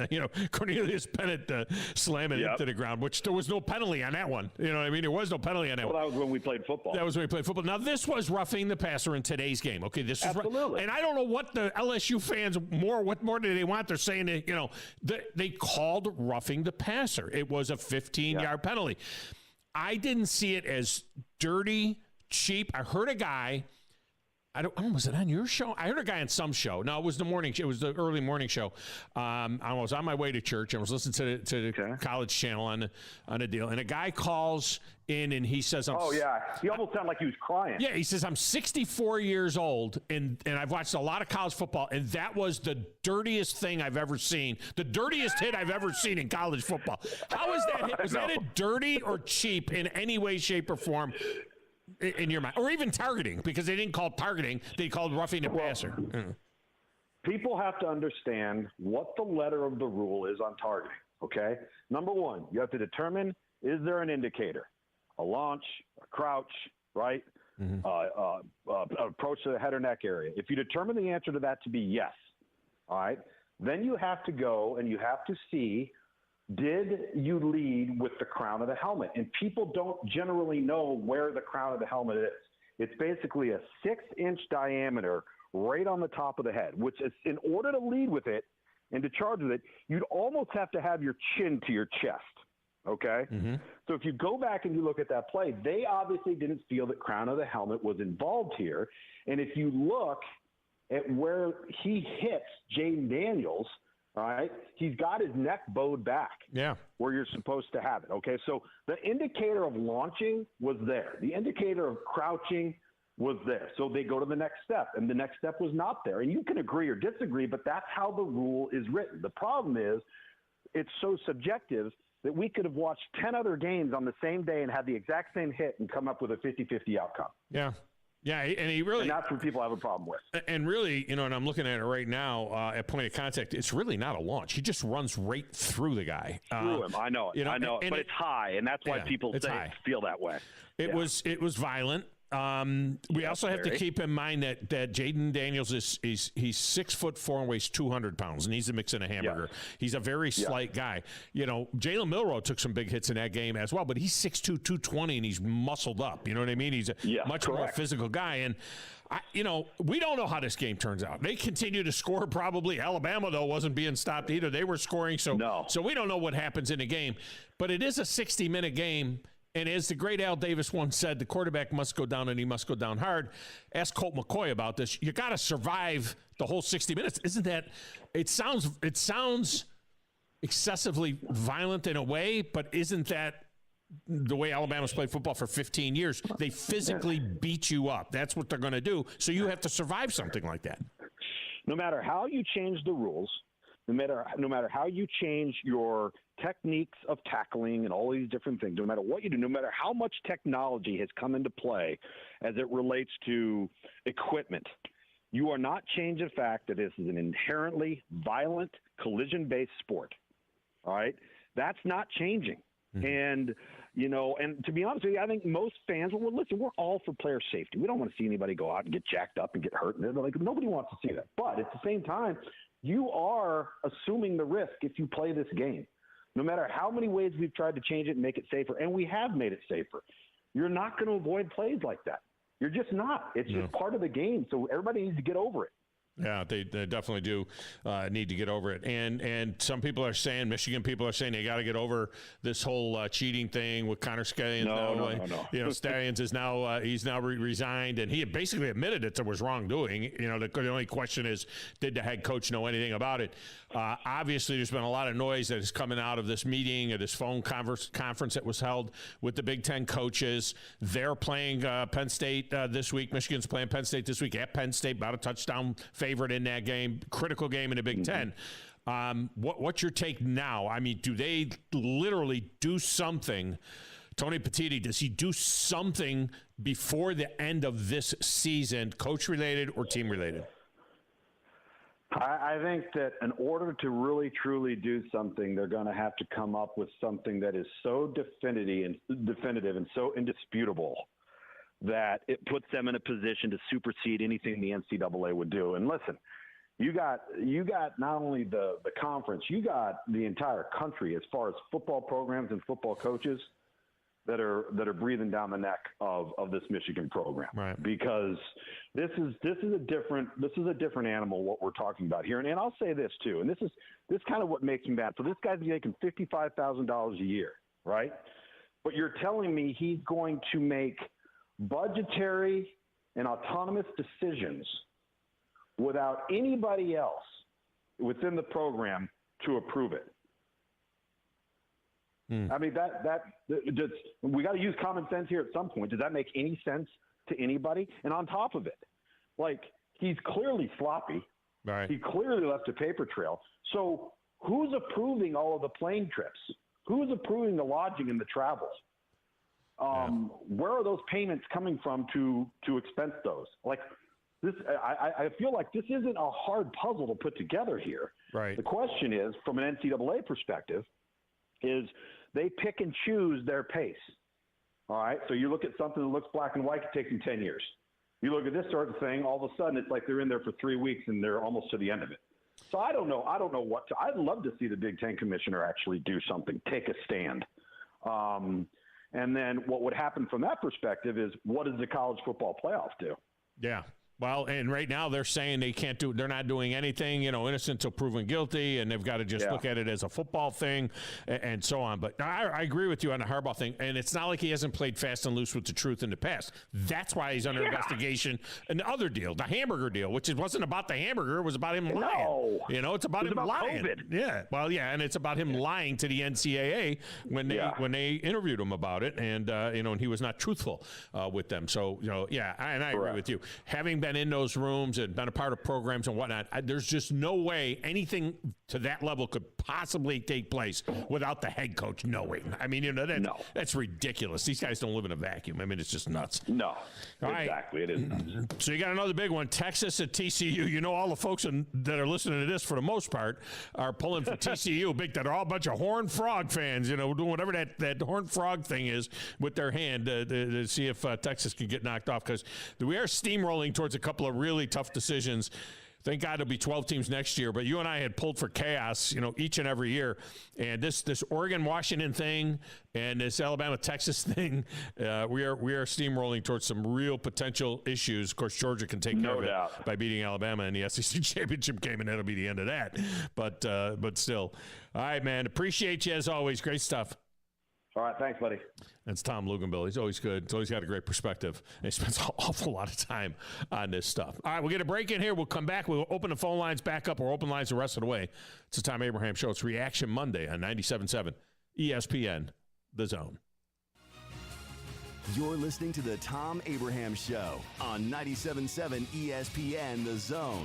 Cornelius Bennett slamming it to the ground, which there was no penalty on that one. You know what I mean? There was no penalty on that one. Well, that was when we played football. Now, this was roughing the passer in today's game. Okay, this is absolutely. And I don't know what the LSU fans what more do they want? They're saying that, they called roughing the passer. It was a 15-yard penalty. I didn't see it as dirty, cheap. I heard a guy. Was it on your show? I heard a guy on some show. No, it was the morning. It was the early morning show. I was on my way to church. I was listening to the college channel on a deal, and a guy calls in and he says, he almost sounded like he was crying. Yeah, he says, I'm 64 years old, and I've watched a lot of college football, and that was the dirtiest thing I've ever seen. The dirtiest hit I've ever seen in college football. How is that hit? Was that a dirty or cheap in any way, shape, or form? In your mind, or even targeting, because they didn't call targeting, they called roughing the passer. People have to understand what the letter of the rule is on targeting, okay? Number one, you have to determine, is there an indicator? A launch, a crouch, right? Approach to the head or neck area. If you determine the answer to that to be yes, all right, then you have to go and you have to see, did you lead with the crown of the helmet? And people don't generally know where the crown of the helmet is. It's basically a 6-inch diameter right on the top of the head, which is, in order to lead with it and to charge with it, you'd almost have to have your chin to your chest, okay? So if you go back and you look at that play, they obviously didn't feel that crown of the helmet was involved here. And if you look at where he hits Jaden Daniels, all right, he's got his neck bowed back where you're supposed to have it, okay? So the indicator of launching was there. The indicator of crouching was there. So they go to the next step, and the next step was not there. And you can agree or disagree, but that's how the rule is written. The problem is it's so subjective that we could have watched 10 other games on the same day and had the exact same hit and come up with a 50-50 outcome. Yeah, and he really... And that's what people have a problem with. And really, and I'm looking at it right now at point of contact, it's really not a launch. He just runs right through the guy. Through him, I know it. But it's high, and that's why people feel that way. It was violent. We also have to keep in mind that Jaden Daniels he's 6'4" and weighs 200 pounds, and he's a mix and a hamburger. He's a very slight guy. Jalen Milroe took some big hits in that game as well, but he's 6'2", 220, and he's muscled up. You know what I mean? He's a much more physical guy. And we don't know how this game turns out. They continue to score probably. Alabama, though, wasn't being stopped either. They were scoring, so we don't know what happens in a game. But it is a 60-minute game. And as the great Al Davis once said, the quarterback must go down, and he must go down hard. Ask Colt McCoy about this. You got to survive the whole 60 minutes. Isn't that? It sounds excessively violent in a way, but isn't that the way Alabama's played football for 15 years? They physically beat you up. That's what they're going to do. So you have to survive something like that. No matter how you change the rules, no matter how you change your techniques of tackling and all these different things, no matter what you do, no matter how much technology has come into play as it relates to equipment, you are not changing the fact that this is an inherently violent, collision-based sport. All right? That's not changing. And, and to be honest with you, I think most fans, listen, we're all for player safety. We don't want to see anybody go out and get jacked up and get hurt. Nobody wants to see that. But at the same time, you are assuming the risk if you play this game. No matter how many ways we've tried to change it and make it safer, and we have made it safer, you're not going to avoid plays like that. You're just not. It's just part of the game, so everybody needs to get over it. Yeah, they definitely do need to get over it. And some people are saying, Michigan people are saying, they got to get over this whole cheating thing with Connor Stallions. No. Stallions is now he's now resigned, and he basically admitted it was wrongdoing. The only question is, did the head coach know anything about it? Obviously, there's been a lot of noise that is coming out of this meeting, or this phone conference that was held with the Big Ten coaches. They're playing Penn State this week. Michigan's playing Penn State this week at Penn State, about a touchdown favorite in that game, critical game in the Big Ten. What's your take now? I mean, do they literally do something? Tony Petitti, does he do something before the end of this season, coach-related or team-related? I think that in order to really, truly do something, they're going to have to come up with something that is so definitive and so indisputable that it puts them in a position to supersede anything the NCAA would do. And listen, you got not only the conference, you got the entire country as far as football programs and football coaches that are breathing down the neck of this Michigan program, right? Because this is a different animal what we're talking about here. And I'll say this too, and this kind of what makes me mad. So this guy's making $55,000 a year, right? But you're telling me he's going to make budgetary and autonomous decisions without anybody else within the program to approve it. I mean, we got to use common sense here at some point. Does that make any sense to anybody? And on top of it, like, he's clearly sloppy. Right. He clearly left a paper trail. So who's approving all of the plane trips? Who's approving the lodging and the travels? Where are those payments coming from to expense those? Like, this, I feel like this isn't a hard puzzle to put together here. Right. The question is, from an NCAA perspective, is they pick and choose their pace. All right. So you look at something that looks black and white, it takes them 10 years. You look at this sort of thing, all of a sudden it's like they're in there for 3 weeks and they're almost to the end of it. So I don't know what to, I'd love to see the Big Ten commissioner actually do something, take a stand. And then what would happen from that perspective is, what does the college football playoff do? Yeah. Well, and right now they're saying they're not doing anything, innocent till proven guilty, and they've got to just look at it as a football thing and so on. But I agree with you on the Harbaugh thing, and it's not like he hasn't played fast and loose with the truth in the past. That's why he's under investigation. And the other deal, the hamburger deal, which wasn't about the hamburger, it was about him lying. It's about him lying. COVID. Yeah, well, yeah, and it's about him lying to the NCAA when they interviewed him about it, and and he was not truthful with them. So and I agree with you. Having been in those rooms and been a part of programs and whatnot, there's just no way anything to that level could possibly take place without the head coach knowing. I mean, that's ridiculous. These guys don't live in a vacuum. I mean, it's just nuts. No, exactly. It is nuts. So you got another big one, Texas at TCU. All the folks that are listening to this, for the most part, are pulling for TCU. That are all a bunch of Horned Frog fans, doing whatever that Horned Frog thing is with their hand to see if Texas can get knocked off, because we are steamrolling towards a couple of really tough decisions. Thank God it'll be 12 teams next year, but you and I had pulled for chaos, each and every year. And this Oregon-Washington thing and this Alabama-Texas thing, we are steamrolling towards some real potential issues. Of course, Georgia can take care of it by beating Alabama in the SEC championship game, and that'll be the end of that. But still. All right, man. Appreciate you as always. Great stuff. All right, thanks, buddy. That's Thom Luganbill. He's always good. He's always got a great perspective. And he spends an awful lot of time on this stuff. All right, we'll get a break in here. We'll come back. We'll open the phone lines back up, or open lines the rest of the way. It's the Tom Abraham Show. It's Reaction Monday on 97.7 ESPN, The Zone. You're listening to the Tom Abraham Show on 97.7 ESPN, The Zone.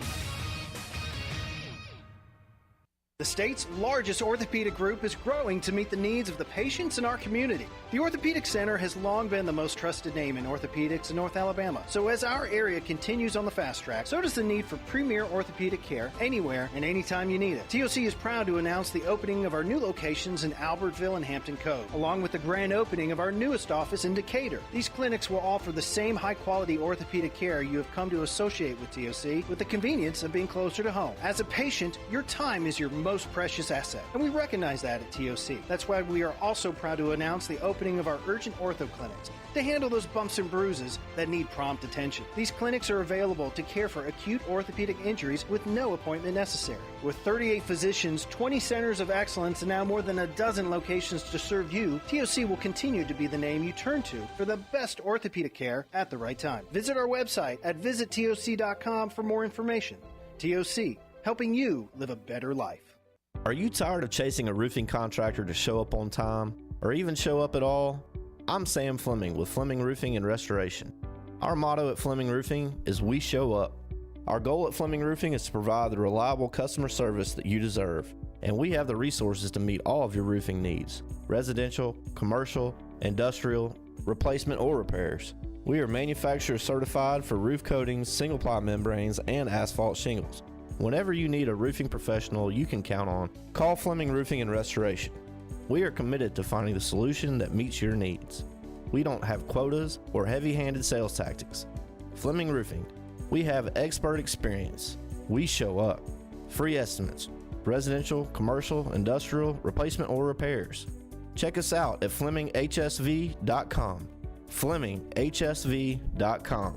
The state's largest orthopedic group is growing to meet the needs of the patients in our community. The Orthopedic Center has long been the most trusted name in orthopedics in North Alabama. So as our area continues on the fast track, so does the need for premier orthopedic care anywhere and anytime you need it. TOC is proud to announce the opening of our new locations in Albertville and Hampton Cove, along with the grand opening of our newest office in Decatur. These clinics will offer the same high-quality orthopedic care you have come to associate with TOC, with the convenience of being closer to home. As a patient, your time is your most precious asset, and we recognize that at TOC. That's why we are also proud to announce the opening of our urgent ortho clinics to handle those bumps and bruises that need prompt attention. These clinics are available to care for acute orthopedic injuries with no appointment necessary. With 38 physicians, 20 centers of excellence, and now more than a dozen locations to serve you, TOC will continue to be the name you turn to for the best orthopedic care at the right time. Visit our website at visittoc.com for more information. TOC, helping you live a better life. Are you tired of chasing a roofing contractor to show up on time, or even show up at all? I'm Sam Fleming with Fleming Roofing and Restoration. Our motto at Fleming Roofing is we show up. Our goal at Fleming Roofing is to provide the reliable customer service that you deserve, and we have the resources to meet all of your roofing needs: residential, commercial, industrial, replacement, or repairs. We are manufacturer certified for roof coatings, single ply membranes, and asphalt shingles. Whenever you need a roofing professional you can count on, call Fleming Roofing and Restoration. We are committed to finding the solution that meets your needs. We don't have quotas or heavy-handed sales tactics. Fleming Roofing, we have expert experience. We show up. Free estimates, residential, commercial, industrial, replacement or repairs. Check us out at FlemingHSV.com. FlemingHSV.com.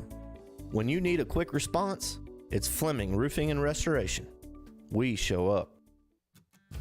When you need a quick response, it's Fleming Roofing and Restoration. We show up.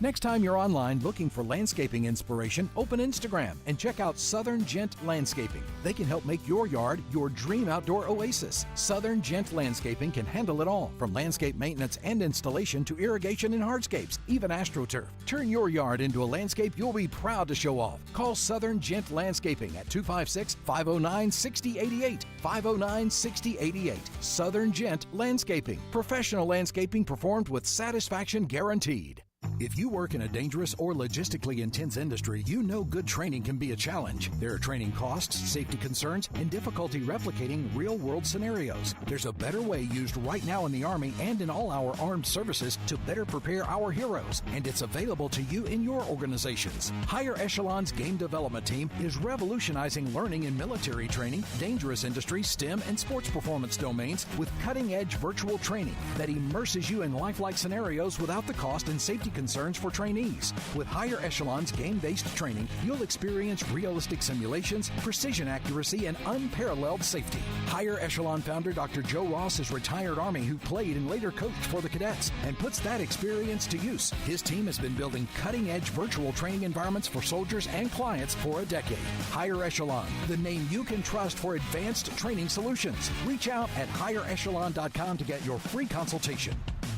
Next time you're online looking for landscaping inspiration, open Instagram and check out Southern Gent Landscaping. They can help make your yard your dream outdoor oasis. Southern Gent Landscaping can handle it all, from landscape maintenance and installation to irrigation and hardscapes, even AstroTurf. Turn your yard into a landscape you'll be proud to show off. Call Southern Gent Landscaping at 256-509-6088. 509-6088. Southern Gent Landscaping. Professional landscaping performed with satisfaction guaranteed. If you work in a dangerous or logistically intense industry, you know good training can be a challenge. There are training costs, safety concerns, and difficulty replicating real-world scenarios. There's a better way used right now in the Army and in all our armed services to better prepare our heroes, and it's available to you in your organizations. Higher Echelon's Game Development Team is revolutionizing learning in military training, dangerous industry, STEM, and sports performance domains with cutting-edge virtual training that immerses you in lifelike scenarios without the cost and safety concerns for trainees. With Higher Echelon's game-based training, you'll experience realistic simulations, precision accuracy, and unparalleled safety. Higher Echelon founder Dr. Joe Ross is retired Army who played and later coached for the cadets and puts that experience to use. His team has been building cutting-edge virtual training environments for soldiers and clients for a decade. Higher Echelon, the name you can trust for advanced training solutions. Reach out at higherechelon.com to get your free consultation.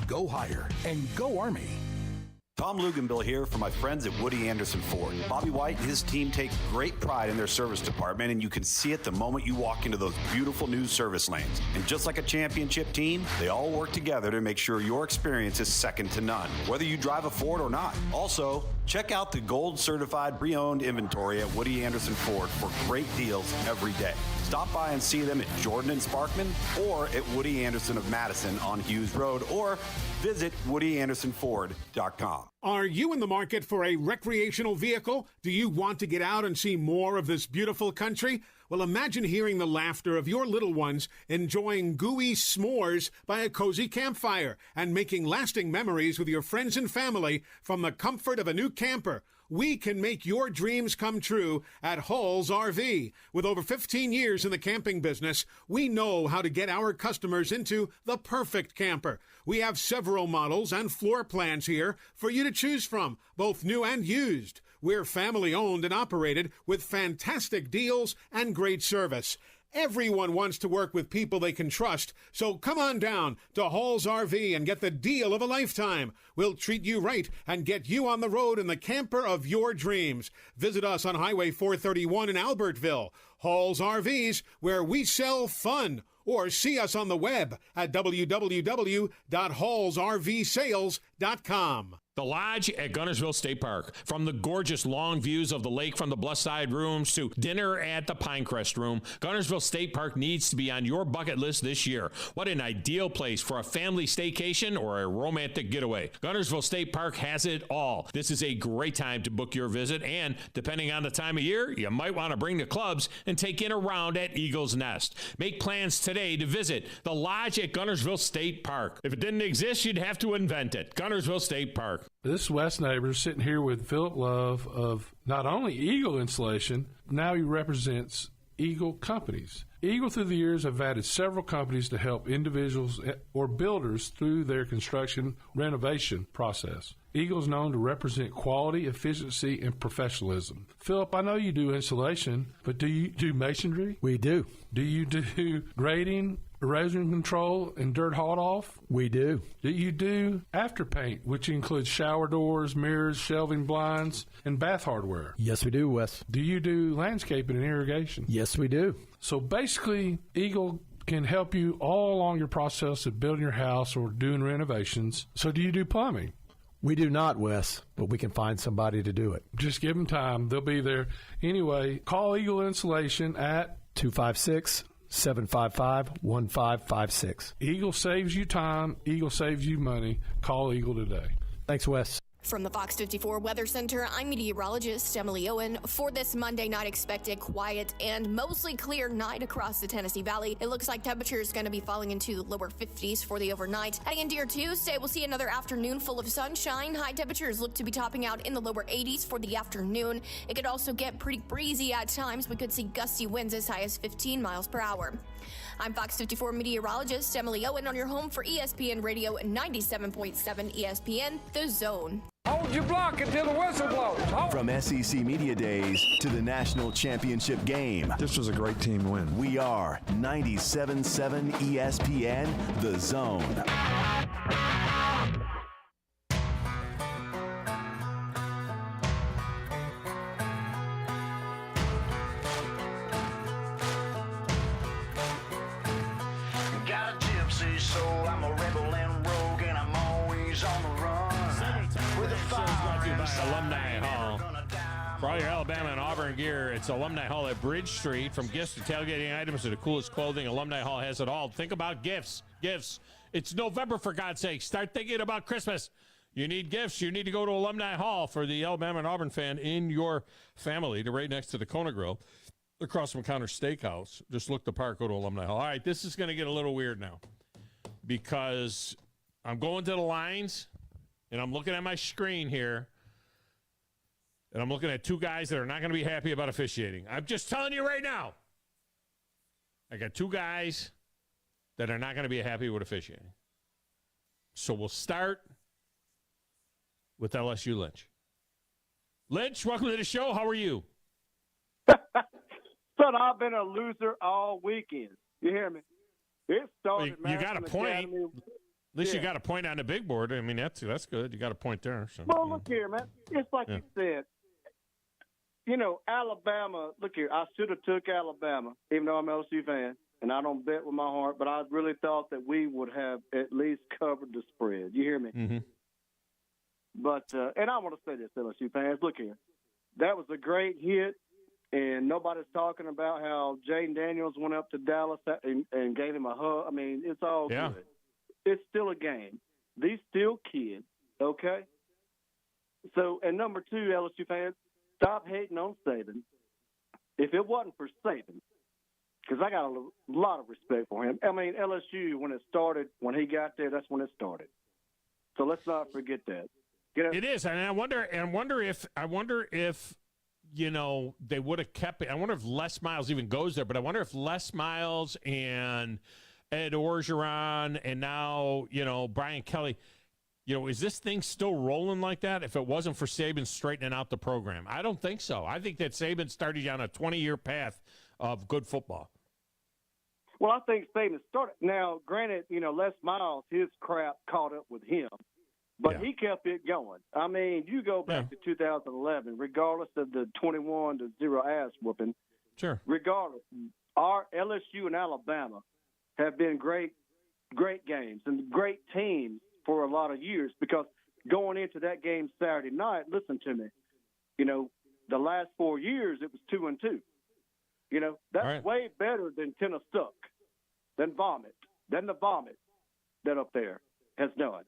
Go Higher and go Army. Thom Luganbill here for my friends at Woody Anderson Ford. Bobby White and his team take great pride in their service department, and you can see it the moment you walk into those beautiful new service lanes. And just like a championship team, they all work together to make sure your experience is second to none, whether you drive a Ford or not. Also, check out the gold certified pre-owned inventory at Woody Anderson Ford for great deals every day. Stop by and see them at Jordan and Sparkman or at Woody Anderson of Madison on Hughes Road, or visit WoodyAndersonFord.com. Are you in the market for a recreational vehicle? Do you want to get out and see more of this beautiful country? Well, imagine hearing the laughter of your little ones enjoying gooey s'mores by a cozy campfire and making lasting memories with your friends and family from the comfort of a new camper. We can make your dreams come true at Hall's RV. With over 15 years in the camping business, we know how to get our customers into the perfect camper. We have several models and floor plans here for you to choose from, both new and used. We're family owned and operated with fantastic deals and great service. Everyone wants to work with people they can trust, so come on down to Hall's RV and get the deal of a lifetime. We'll treat you right and get you on the road in the camper of your dreams. Visit us on Highway 431 in Albertville. Hall's RVs, where we sell fun. Or see us on the web at www.hallsrvsales.com. The Lodge at Guntersville State Park. From the gorgeous long views of the lake from the Bluff Side rooms to dinner at the Pinecrest room, Guntersville State Park needs to be on your bucket list this year. What an ideal place for a family staycation or a romantic getaway. Guntersville State Park has it all. This is a great time to book your visit, and depending on the time of year, you might want to bring the clubs and take in a round at Eagle's Nest. Make plans today to visit the Lodge at Guntersville State Park. If it didn't exist, you'd have to invent it. Guntersville State Park. This is Wes Neighbors sitting here with Philip Love of not only Eagle Insulation, now he represents Eagle Companies. Eagle through the years have added several companies to help individuals or builders through their construction renovation process. Eagle is known to represent quality, efficiency, and professionalism. Philip, I know you do insulation, but do you do masonry? We do. Do you do grading, erosion control, and dirt hauled off? We do. Do you do afterpaint, which includes shower doors, mirrors, shelving blinds, and bath hardware? Yes, we do, Wes. Do you do landscaping and irrigation? Yes, we do. So basically, Eagle can help you all along your process of building your house or doing renovations. So do you do plumbing? We do not, Wes, but we can find somebody to do it. Just give them time. They'll be there. Anyway, call Eagle Insulation at 256 755-1556. Eagle saves you time. Eagle saves you money. Call Eagle today. Thanks, Wes. From the Fox 54 Weather Center, I'm meteorologist Emily Owen. For this Monday night, expect a quiet and mostly clear night across the Tennessee Valley. It looks like temperatures going to be falling into the lower 50s for the overnight. Heading into your Tuesday, we'll see another afternoon full of sunshine. High temperatures look to be topping out in the lower 80s for the afternoon. It could also get pretty breezy at times. We could see gusty winds as high as 15 miles per hour. I'm Fox 54 meteorologist Emily Owen on your home for ESPN Radio 97.7 ESPN, The Zone. Hold your block until the whistle blows. From SEC Media Days to the National Championship game. This was a great team win. We are 97.7 ESPN, The Zone. Got a gypsy soul, I'm a rebel and rogue, and I'm always on the run. With a Brought to you by Alumni Hall. For all your Alabama and Auburn gear, it's Alumni Hall at Bridge Street. From gifts to tailgating items to the coolest clothing, Alumni Hall has it all. Think about gifts. Gifts. It's November, for God's sake. Start thinking about Christmas. You need gifts. You need to go to Alumni Hall for the Alabama and Auburn fan in your family. They're right next to the Kona Grill, across from Connor's Steakhouse. Just look the park, go to Alumni Hall. All right, this is going to get a little weird now because I'm going to the lines, and I'm looking at my screen here, and I'm looking at two guys that are not going to be happy about officiating. I'm just telling you right now. I got two guys that are not going to be happy with officiating. So we'll start with LSU Lynch. Lynch, welcome to the show. How are you? Son, I've been a loser all weekend. You hear me? It started. You got a point. Academy. At least you got a point on the big board. I mean, that's good. You got a point there. So. Well, look here, man. It's like you said. You know, Alabama. Look here. I should have took Alabama, even though I'm an LSU fan, and I don't bet with my heart. But I really thought that we would have at least covered the spread. You hear me? Mm-hmm. But and I want to say this, LSU fans. Look here. That was a great hit. And nobody's talking about how Jaden Daniels went up to Dallas and gave him a hug. I mean, it's all good. It's still a game. These still kids, okay? So, and number two, LSU fans, stop hating on Saban. If it wasn't for Saban, because I got a lot of respect for him. I mean, LSU, when it started, when he got there, that's when it started. So let's not forget that. It is, and I wonder if you know, they would have kept it. I wonder if Les Miles even goes there, but I wonder if Les Miles and Ed Orgeron and now, you know, Brian Kelly, you know, is this thing still rolling like that if it wasn't for Saban straightening out the program? I don't think so. I think that Saban started on a 20-year path of good football. Well, I think Saban started. Now, granted, you know, Les Miles, his crap caught up with him. But he kept it going. I mean, you go back to 2011, regardless of the 21-0 ass whooping. Sure. Regardless, our LSU and Alabama have been great games and great teams for a lot of years because going into that game Saturday night, listen to me, you know, the last 4 years it was 2-2. You know, that's way better than Tennessee's, than the vomit that up there has done.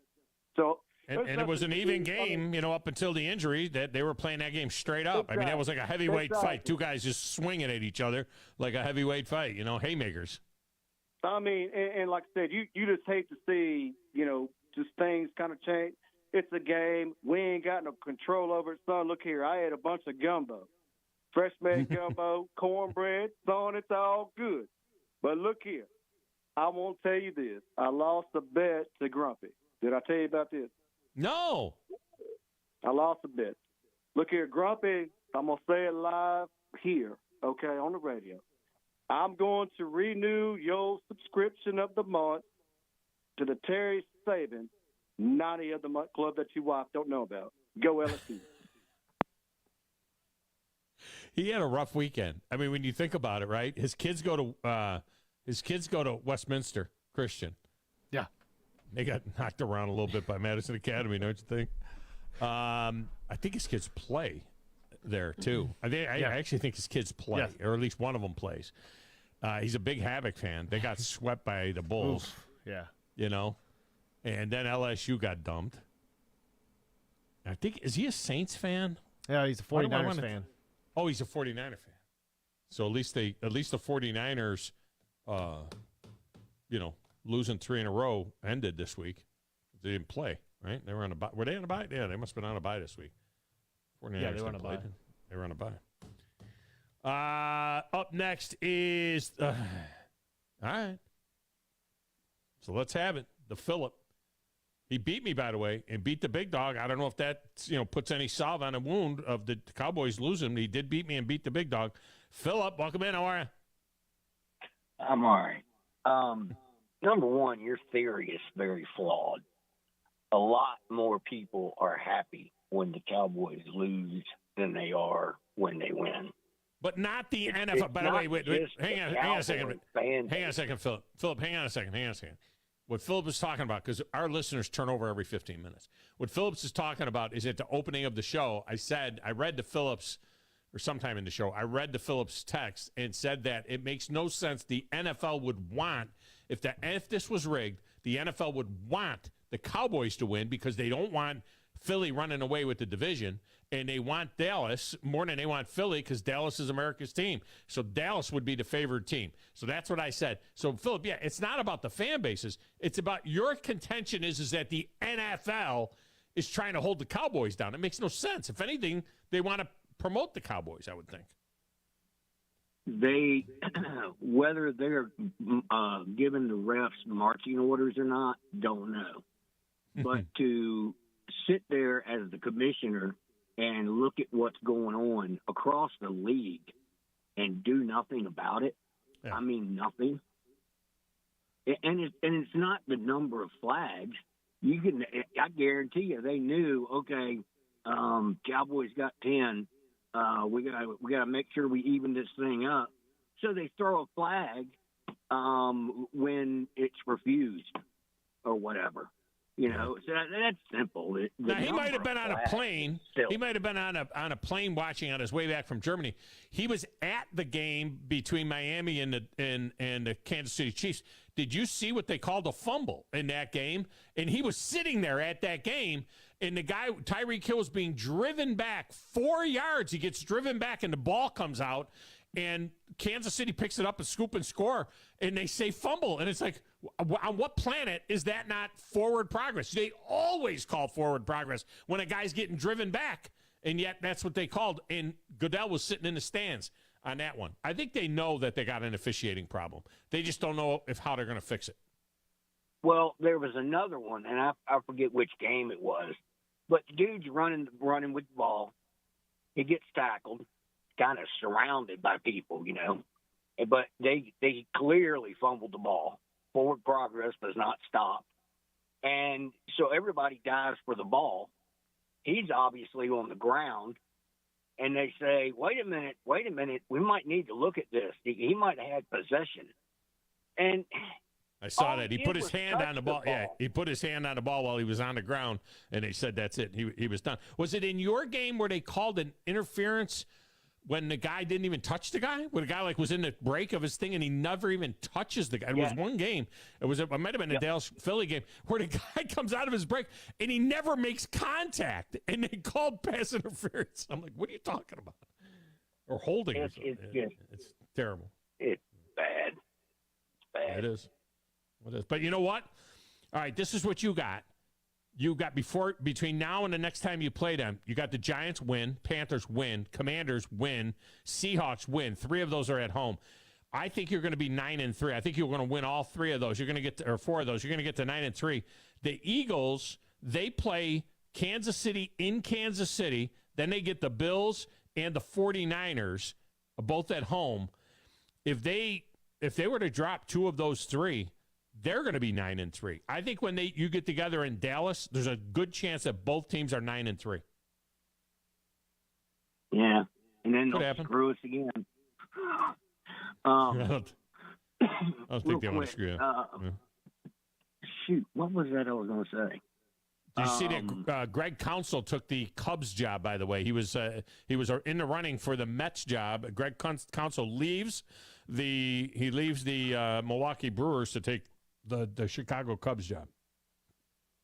So. And it was an even game, you know, up until the injury that they were playing that game straight up. I mean, that was like a heavyweight fight. Two guys just swinging at each other like a heavyweight fight, you know, haymakers. I mean, and like I said, you just hate to see, you know, just things kind of change. It's a game. We ain't got no control over it, son. Look here. I ate a bunch of gumbo, fresh made gumbo, cornbread, son. It's all good. But look here. I won't tell you this. I lost a bet to Grumpy. Did I tell you about this? No. I lost a bet. Look here, Grumpy, I'm going to say it live here, okay, on the radio. I'm going to renew your subscription of the month to the Terry Saban 90 of the month club that your wife don't know about. Go LSU. He had a rough weekend. I mean, when you think about it, right? His kids go to Westminster Christian. Yeah. They got knocked around a little bit by Madison Academy, don't you think? I think his kids play there, too. I actually think his kids play, or at least one of them plays. He's a big Havoc fan. They got swept by the Bulls. Oof. Yeah. You know, and then LSU got dumped. I think, is he a Saints fan? Yeah, he's a 49ers fan. Oh, he's a 49er fan. So at least the 49ers, losing 3 in a row ended this week. They didn't play, right? They were on a bye. Were they on a bye? Yeah, they must have been on a bye this week. 49ers yeah, they were on a bye. They were on a bye. Up next is all right. So let's have it. The Phillip. He beat me, by the way, and beat the big dog. I don't know if that puts any salve on a wound of the Cowboys losing. He did beat me and beat the big dog. Phillip, welcome in. How are you? I'm all right. Number one, your theory is very flawed. A lot more people are happy when the Cowboys lose than they are when they win. But not the NFL. By the way, wait. Hang on a second. Hang on a second, Phillip. Phillip, hang on a second. What Phillips is talking about, because our listeners turn over every 15 minutes. What Phillips is talking about is at the opening of the show, I read to Phillips, or sometime in the show, I read to Phillips' text and said that it makes no sense the NFL would want, if this was rigged, the NFL would want the Cowboys to win because they don't want Philly running away with the division, and they want Dallas more than they want Philly because Dallas is America's team. So Dallas would be the favored team. So that's what I said. So, Philip, yeah, it's not about the fan bases. It's about your contention is that the NFL is trying to hold the Cowboys down. It makes no sense. If anything, they want to promote the Cowboys, I would think. They, whether they're giving the refs marching orders or not, don't know. But to sit there as the commissioner and look at what's going on across the league and do nothing about it. Yeah. I mean, nothing. And it's not the number of flags. I guarantee you, they knew. Okay, Cowboys got 10. We got to make sure we even this thing up. So they throw a flag when it's refused or whatever. So that's simple. Now, he might have been on a plane. He might have been on a plane watching on his way back from Germany. He was at the game between Miami and the Kansas City Chiefs. Did you see what they called a fumble in that game? And he was sitting there at that game, and the guy, Tyreek Hill, was being driven back 4 yards. He gets driven back, and the ball comes out, and Kansas City picks it up and scoop and score, and they say fumble. And it's like, on what planet is that not forward progress? They always call forward progress when a guy's getting driven back, and yet that's what they called. And Goodell was sitting in the stands on that one. I think they know that they got an officiating problem. They just don't know how they're going to fix it. Well, there was another one, and I forget which game it was, but the dude's running with the ball. He gets tackled, kind of surrounded by people, but they clearly fumbled the ball. Forward progress does not stop. And so everybody dives for the ball. He's obviously on the ground. And they say, wait a minute, we might need to look at this. He might have had possession. And I saw that. He put his hand on the ball. Yeah, he put his hand on the ball while he was on the ground, and they said that's it. He was done. Was it in your game where they called an interference when the guy didn't even touch the guy? When the guy was in the break of his thing and he never even touches the guy? It was one game. It might have been a Dallas-Philly game where the guy comes out of his break and he never makes contact, and they called pass interference. I'm like, what are you talking about? Or holding. It's terrible. It's bad. It's bad. It is. But you know what? All right, this is what you got. You got between now and the next time you play them, you got the Giants win, Panthers win, Commanders win, Seahawks win. 3 of those are at home. I think you're going to be 9-3. I think you're going to win all 3 of those. You're going to get or 4 of those. You're going to get to 9-3. The Eagles, they play Kansas City in Kansas City. Then they get the Bills and the 49ers, both at home. If they were to drop 2 of those 3, they're going to be 9-3. I think when you get together in Dallas, there's a good chance that both teams are 9-3. Yeah, and then they'll screw us again. I don't think they want to screw you. Shoot, what was that I was going to say? Did you see that Greg Counsell took the Cubs job, by the way? He was in the running for the Mets job. Greg Counsell leaves he leaves the Milwaukee Brewers to take the Chicago Cubs job.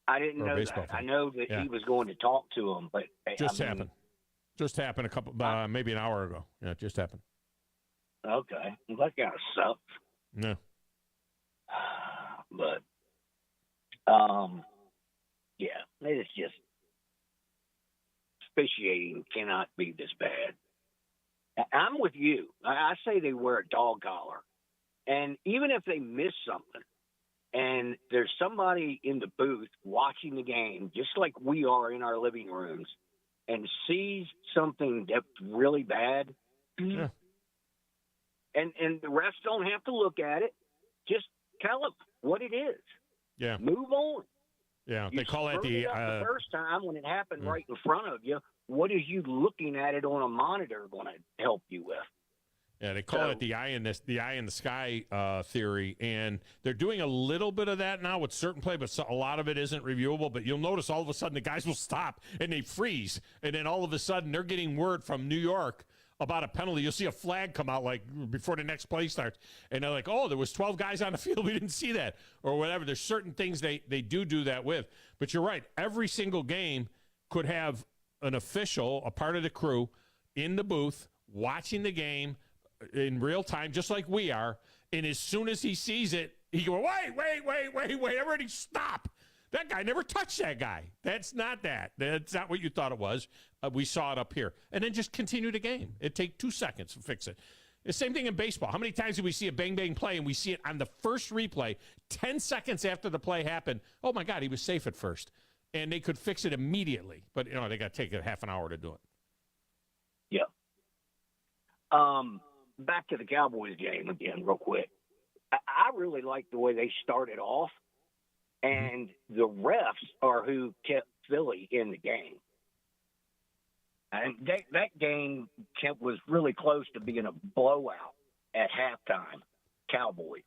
I didn't know that. I know that he was going to talk to him, but happened. Just happened a couple, maybe an hour ago. Yeah, it just happened. Okay, well, that kind of sucks. No. But, yeah, it's just officiating cannot be this bad. I'm with you. I say they wear a dog collar, and even if they miss something, and there's somebody in the booth watching the game, just like we are in our living rooms, and sees something that's really bad, and the refs don't have to look at it. Just tell them what it is. Yeah. Move on. Yeah, they call it the first time when it happened right in front of you. What is you looking at it on a monitor going to help you with? Yeah, they call it the eye in the sky theory, and they're doing a little bit of that now with certain play, but a lot of it isn't reviewable. But you'll notice all of a sudden the guys will stop and they freeze, and then all of a sudden they're getting word from New York about a penalty. You'll see a flag come out like before the next play starts, and they're like, "Oh, there was 12 guys on the field. We didn't see that," or whatever. There's certain things they do that with. But you're right. Every single game could have an official, a part of the crew, in the booth watching the game in real time, just like we are. And as soon as he sees it, he go, wait, everybody stop. That guy never touched that guy. That's not that. That's not what you thought it was. We saw it up here. And then just continue the game. It'd take 2 seconds to fix it. The same thing in baseball. How many times do we see a bang-bang play and we see it on the first replay, 10 seconds after the play happened? Oh, my God, he was safe at first. And they could fix it immediately. But, they got to take a half an hour to do it. Yeah. Back to the Cowboys game again real quick. I really like the way they started off, and the refs are who kept Philly in the game. And that game was really close to being a blowout at halftime, Cowboys.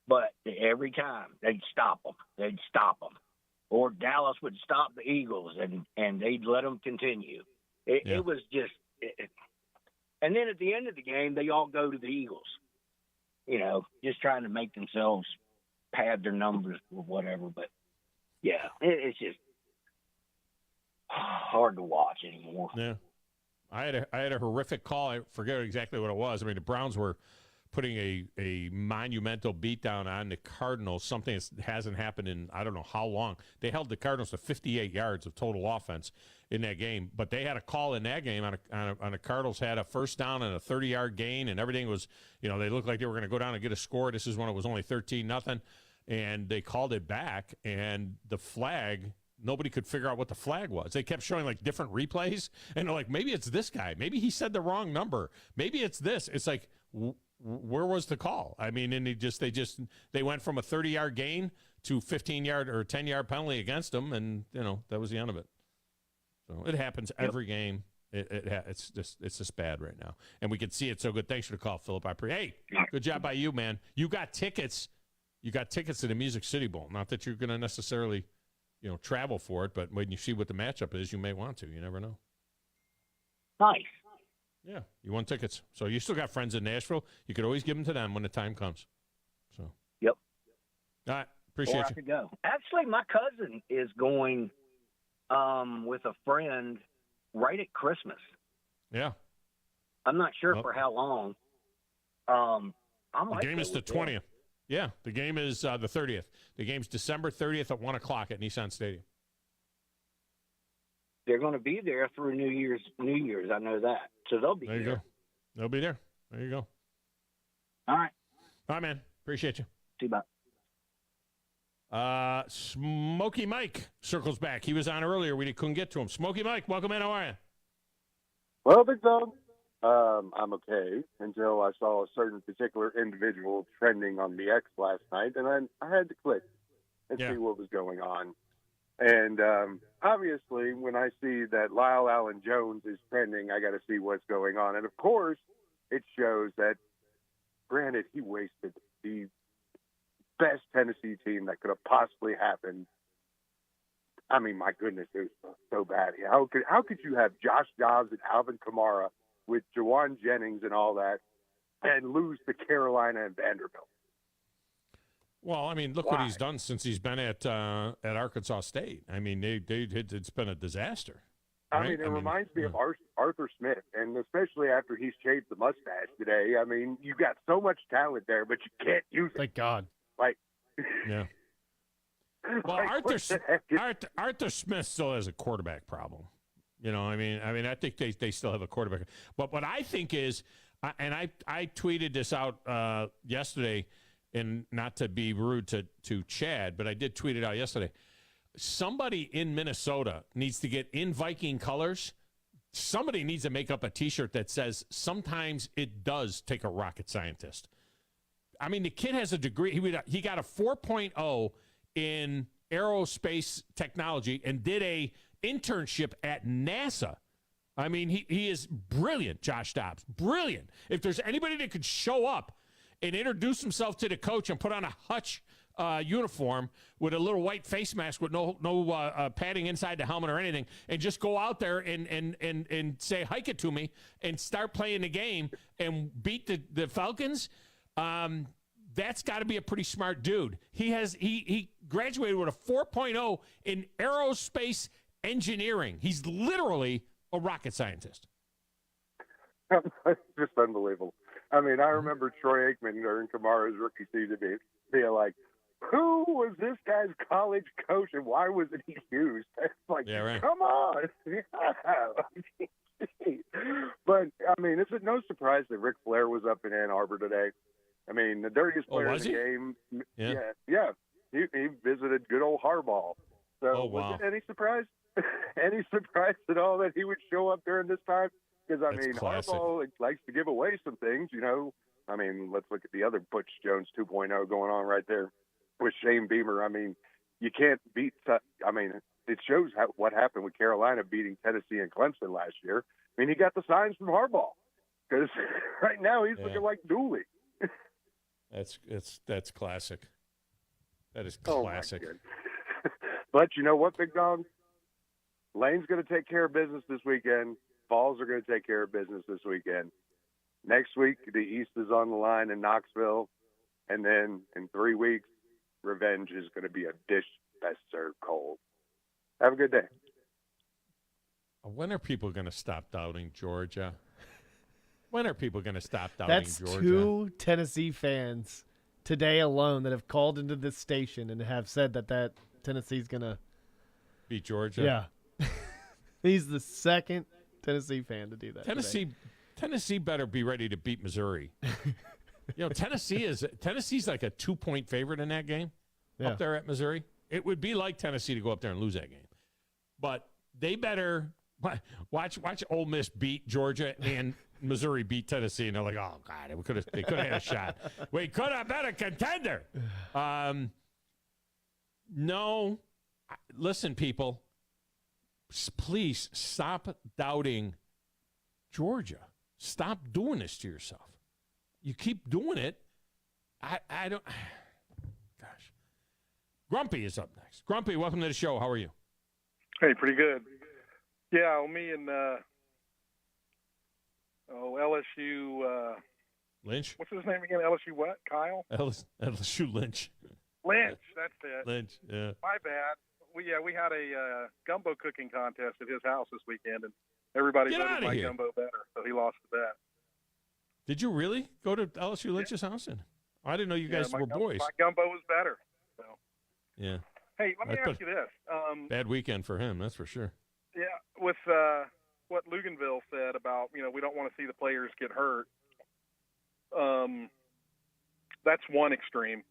But every time they'd stop them. Or Dallas would stop the Eagles, and they'd let them continue. It was just and then at the end of the game, they all go to the Eagles, just trying to make themselves pad their numbers or whatever. But, yeah, it's just hard to watch anymore. Yeah. I had a horrific call. I forget exactly what it was. I mean, the Browns were putting a monumental beatdown on the Cardinals, something that hasn't happened in I don't know how long. They held the Cardinals to 58 yards of total offense in that game, but they had a call in that game on the Cardinals had a first down and a 30-yard gain, and everything was, they looked like they were going to go down and get a score. This is when it was only 13-0, and they called it back, and the flag, nobody could figure out what the flag was. They kept showing like different replays, and they're like, maybe it's this guy. Maybe he said the wrong number. Maybe it's this. It's like, where was the call? I mean, and they went from a 30-yard gain to 15-yard or 10-yard penalty against them, and that was the end of it. So it happens every game. It's just bad right now, and we can see it so good. Thanks for the call, Philip. Hey, good job by you, man. You got tickets. You got tickets to the Music City Bowl. Not that you're going to necessarily, travel for it, but when you see what the matchup is, you may want to. You never know. Nice. Yeah, you won tickets. So you still got friends in Nashville. You could always give them to them when the time comes. So. Yep. All right. Appreciate I you. could go. Actually, my cousin is going with a friend right at Christmas. Yeah. I'm not sure for how long. The game is the 20th. Yeah, the game is the 30th. The game's December 30th at 1 o'clock at Nissan Stadium. They're going to be there through New Year's. I know that. So they'll be there. There you go. They'll be there. There you go. All right. All right, man. Appreciate you. See you, bye. Smokey Mike circles back. He was on earlier. We couldn't get to him. Smokey Mike, welcome in. How are you? Well, Big Dog, I'm okay until I saw a certain particular individual trending on the X last night, and I had to click and see what was going on. And obviously, when I see that Lyle Allen Jones is trending, I got to see what's going on. And, of course, it shows that, granted, he wasted the best Tennessee team that could have possibly happened. I mean, my goodness, it was so bad. How could you have Josh Dobbs and Alvin Kamara with Jawan Jennings and all that? and lose to Carolina and Vanderbilt. Well, I mean, look what he's done since he's been at Arkansas State. I mean, it's been a disaster. Right? I mean, it reminds me of Arthur Smith, and especially after he's shaved the mustache today. I mean, you got so much talent there, but you can't use it. Thank God. Like, yeah. Well, Arthur Smith still has a quarterback problem. You know, I mean, I think they still have a quarterback. But what I think is, and I tweeted this out yesterday, and not to be rude to Chad, but I did tweet it out yesterday. Somebody in Minnesota needs to get in Viking colors. Somebody needs to make up a T-shirt that says, sometimes it does take a rocket scientist. I mean, the kid has a degree. He got a 4.0 in aerospace technology and did a internship at NASA. I mean, he is brilliant, Josh Dobbs. Brilliant. If there's anybody that could show up and introduce himself to the coach and put on a Hutch uniform with a little white face mask with no padding inside the helmet or anything, and just go out there and say, hike it to me, and start playing the game and beat the Falcons, that's got to be a pretty smart dude. He graduated with a 4.0 in aerospace engineering. He's literally a rocket scientist. It's just unbelievable. I mean, I remember Troy Aikman during Kamara's rookie season being like, who was this guy's college coach and why wasn't he used? It's like, come on. But, I mean, is it no surprise that Ric Flair was up in Ann Arbor today? I mean, the dirtiest player in the game. Yeah. He visited good old Harbaugh. So was it any surprise? Any surprise at all that he would show up during this time? Because, I mean, Harbaugh likes to give away some things, you know. I mean, let's look at the other Butch Jones 2.0 going on right there with Shane Beamer. I mean, you can't beat – I mean, it shows what happened with Carolina beating Tennessee and Clemson last year. I mean, he got the signs from Harbaugh because right now he's looking like Dooley. That's classic. That is classic. But you know what, Big Dog? Lane's going to take care of business this weekend. Falls are going to take care of business this weekend. Next week, the East is on the line in Knoxville. And then in 3 weeks, revenge is going to be a dish best served cold. Have a good day. When are people going to stop doubting Georgia? When are people going to stop doubting That's Georgia? 2 Tennessee fans today alone that have called into this station and have said that Tennessee's going to beat Georgia. Yeah. He's the second Tennessee fan to do that. Tennessee better be ready to beat Missouri. You know, Tennessee's like a 2-point favorite in that game up there at Missouri. It would be like Tennessee to go up there and lose that game. But they better watch Ole Miss beat Georgia and Missouri beat Tennessee, and they're like, oh God, they could have had a shot. We could have been a contender. No, listen, people, please stop doubting Georgia. Stop doing this to yourself. You keep doing it. I don't. Gosh. Grumpy is up next. Grumpy, welcome to the show. How are you? Hey, pretty good. Yeah, well, me and LSU. Lynch? What's his name again? LSU what? Kyle? LSU Lynch. Lynch, that's it. Lynch, yeah. My bad. We had a gumbo cooking contest at his house this weekend, and everybody voted my gumbo better, so he lost the bet. Did you really go to LSU Lynch's house? And I didn't know you guys were boys. My gumbo was better. So. Yeah. Hey, let me ask you this. Bad weekend for him, that's for sure. Yeah, with what Luganville said about, we don't want to see the players get hurt. That's one extreme.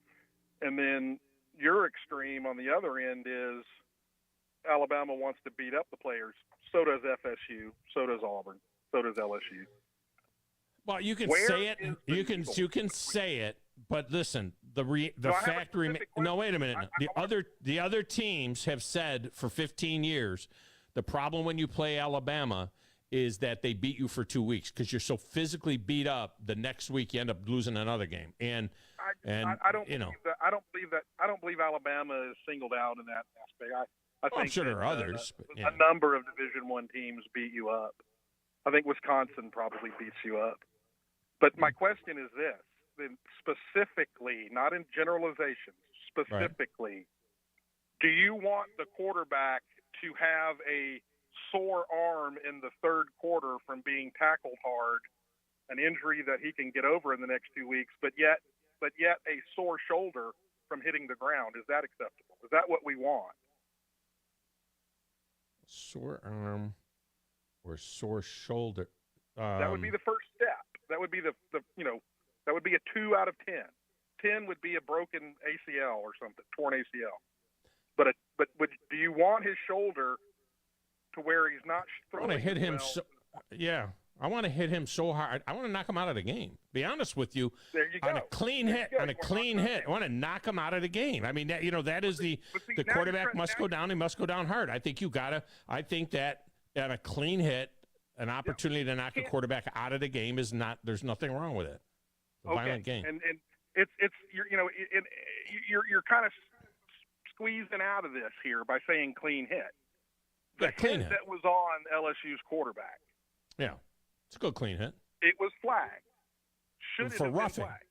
And then your extreme on the other end is Alabama wants to beat up the players. So does FSU. So does Auburn. So does LSU. Well, you can say it. You can say it, but listen, the fact remains. No, wait a minute. The other teams have said for 15 years, the problem when you play Alabama is that they beat you for 2 weeks because you're so physically beat up. The next week you end up losing another game, and I don't believe Alabama is singled out in that aspect. I think I'm sure there are others. A number of Division I teams beat you up. I think Wisconsin probably beats you up. But my question is this, then specifically, not in generalizations, specifically, do you want the quarterback to have a sore arm in the third quarter from being tackled hard, an injury that he can get over in the next 2 weeks, but yet a sore shoulder from hitting the ground? Is that acceptable? Is that what we want? Sore arm or sore shoulder. That would be the first step. That would be that would be a 2 out of 10. 10 would be a broken ACL or something, torn ACL. But do you want his shoulder to where he's not throwing? I want to hit him. I want to hit him so hard. I want to knock him out of the game. Be honest with you. There you go. On a clean hit. On a clean hit. I want to knock him out of the game. I mean, that is the quarterback must go down. He must go down hard. I think I think that on a clean hit, an opportunity to knock a quarterback out of the game is not. There's nothing wrong with it. It's a violent game. And it's you're kind of squeezing out of this here by saying clean hit. The clean hit that was on LSU's quarterback. Yeah, it's a good clean hit. It was flagged. Should it have roughing. been flagged?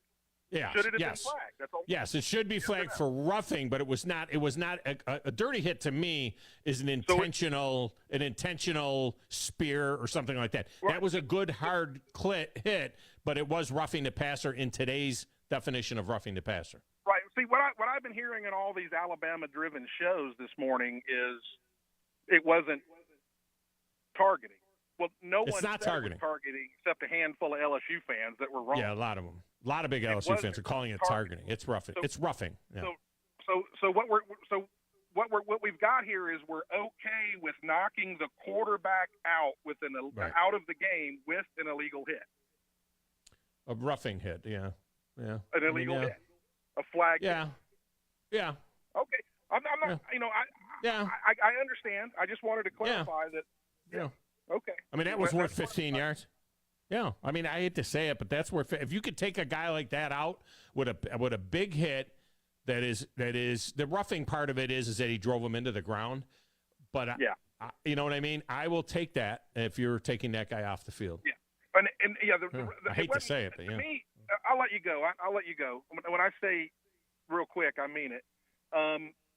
Yeah. Should it have been flagged? That's all. Yes, it should be flagged for roughing, but it was not. It was not a dirty hit. To me, is an intentional spear or something like that. That was a good hard hit, but it was roughing the passer in today's definition of roughing the passer. Right. See, what I've been hearing in all these Alabama-driven shows this morning is it wasn't targeting. Well, no one said targeting except a handful of LSU fans that were wrong. Yeah, a lot of them. A lot of big LSU fans are calling it targeting. It's roughing. It's roughing. Yeah. So what we've got here is we're okay with knocking the quarterback out out of the game with an illegal hit. A roughing hit. Yeah. Yeah. An illegal hit. A flag. Yeah. Hit. Yeah. Okay. I'm not. Yeah. I understand. I just wanted to clarify that. Yeah. Okay. I mean, that was worth 15 yards. Yeah. I mean, I hate to say it, but that's worth. If you could take a guy like that out with a big hit, that is the roughing part of it is that he drove him into the ground. But you know what I mean. I will take that if you're taking that guy off the field. Yeah. And I hate to say it, but to me, I'll let you go. I'll let you go. When I say real quick, I mean it.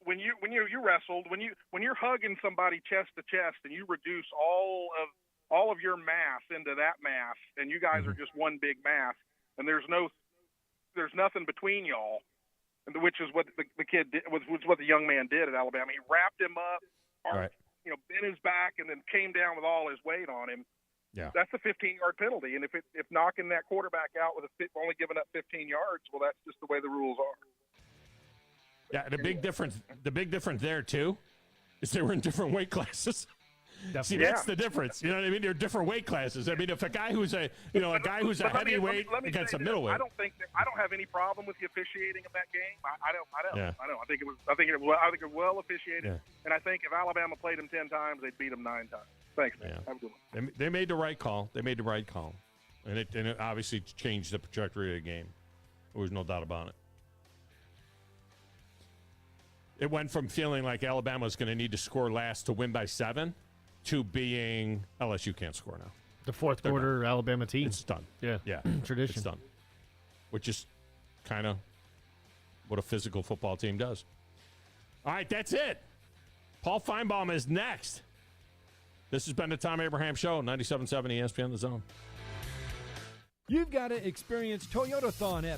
When you wrestled, when you're hugging somebody chest to chest, and you reduce all of your mass into that mass, and you guys are just one big mass, and there's nothing between y'all, which is what the kid did, which was what the young man did at Alabama. He wrapped him up, bent his back, and then came down with all his weight on him. Yeah. That's a 15-yard penalty, and if knocking that quarterback out with only giving up 15 yards, well, that's just the way the rules are. Yeah, the big difference there too is they were in different weight classes. See, that's the difference. You know what I mean? They're different weight classes. I mean, if a guy who's a heavyweight against a middleweight, I don't have any problem with the officiating of that game. I don't. Yeah. I think it was well officiated, and I think if Alabama played them 10 times, they'd beat them 9 times. Thanks, man. Have a good one. They made the right call. And it obviously changed the trajectory of the game. There was no doubt about it. It went from feeling like Alabama's going to need to score last to win by 7 to being LSU can't score now. The fourth quarter Alabama team. It's done. Yeah. Tradition. It's done. Which is kind of what a physical football team does. All right, that's it. Paul Feinbaum is next. This has been the Tom Abraham Show, 97.7 ESPN The Zone. You've got to experience Toyotathon at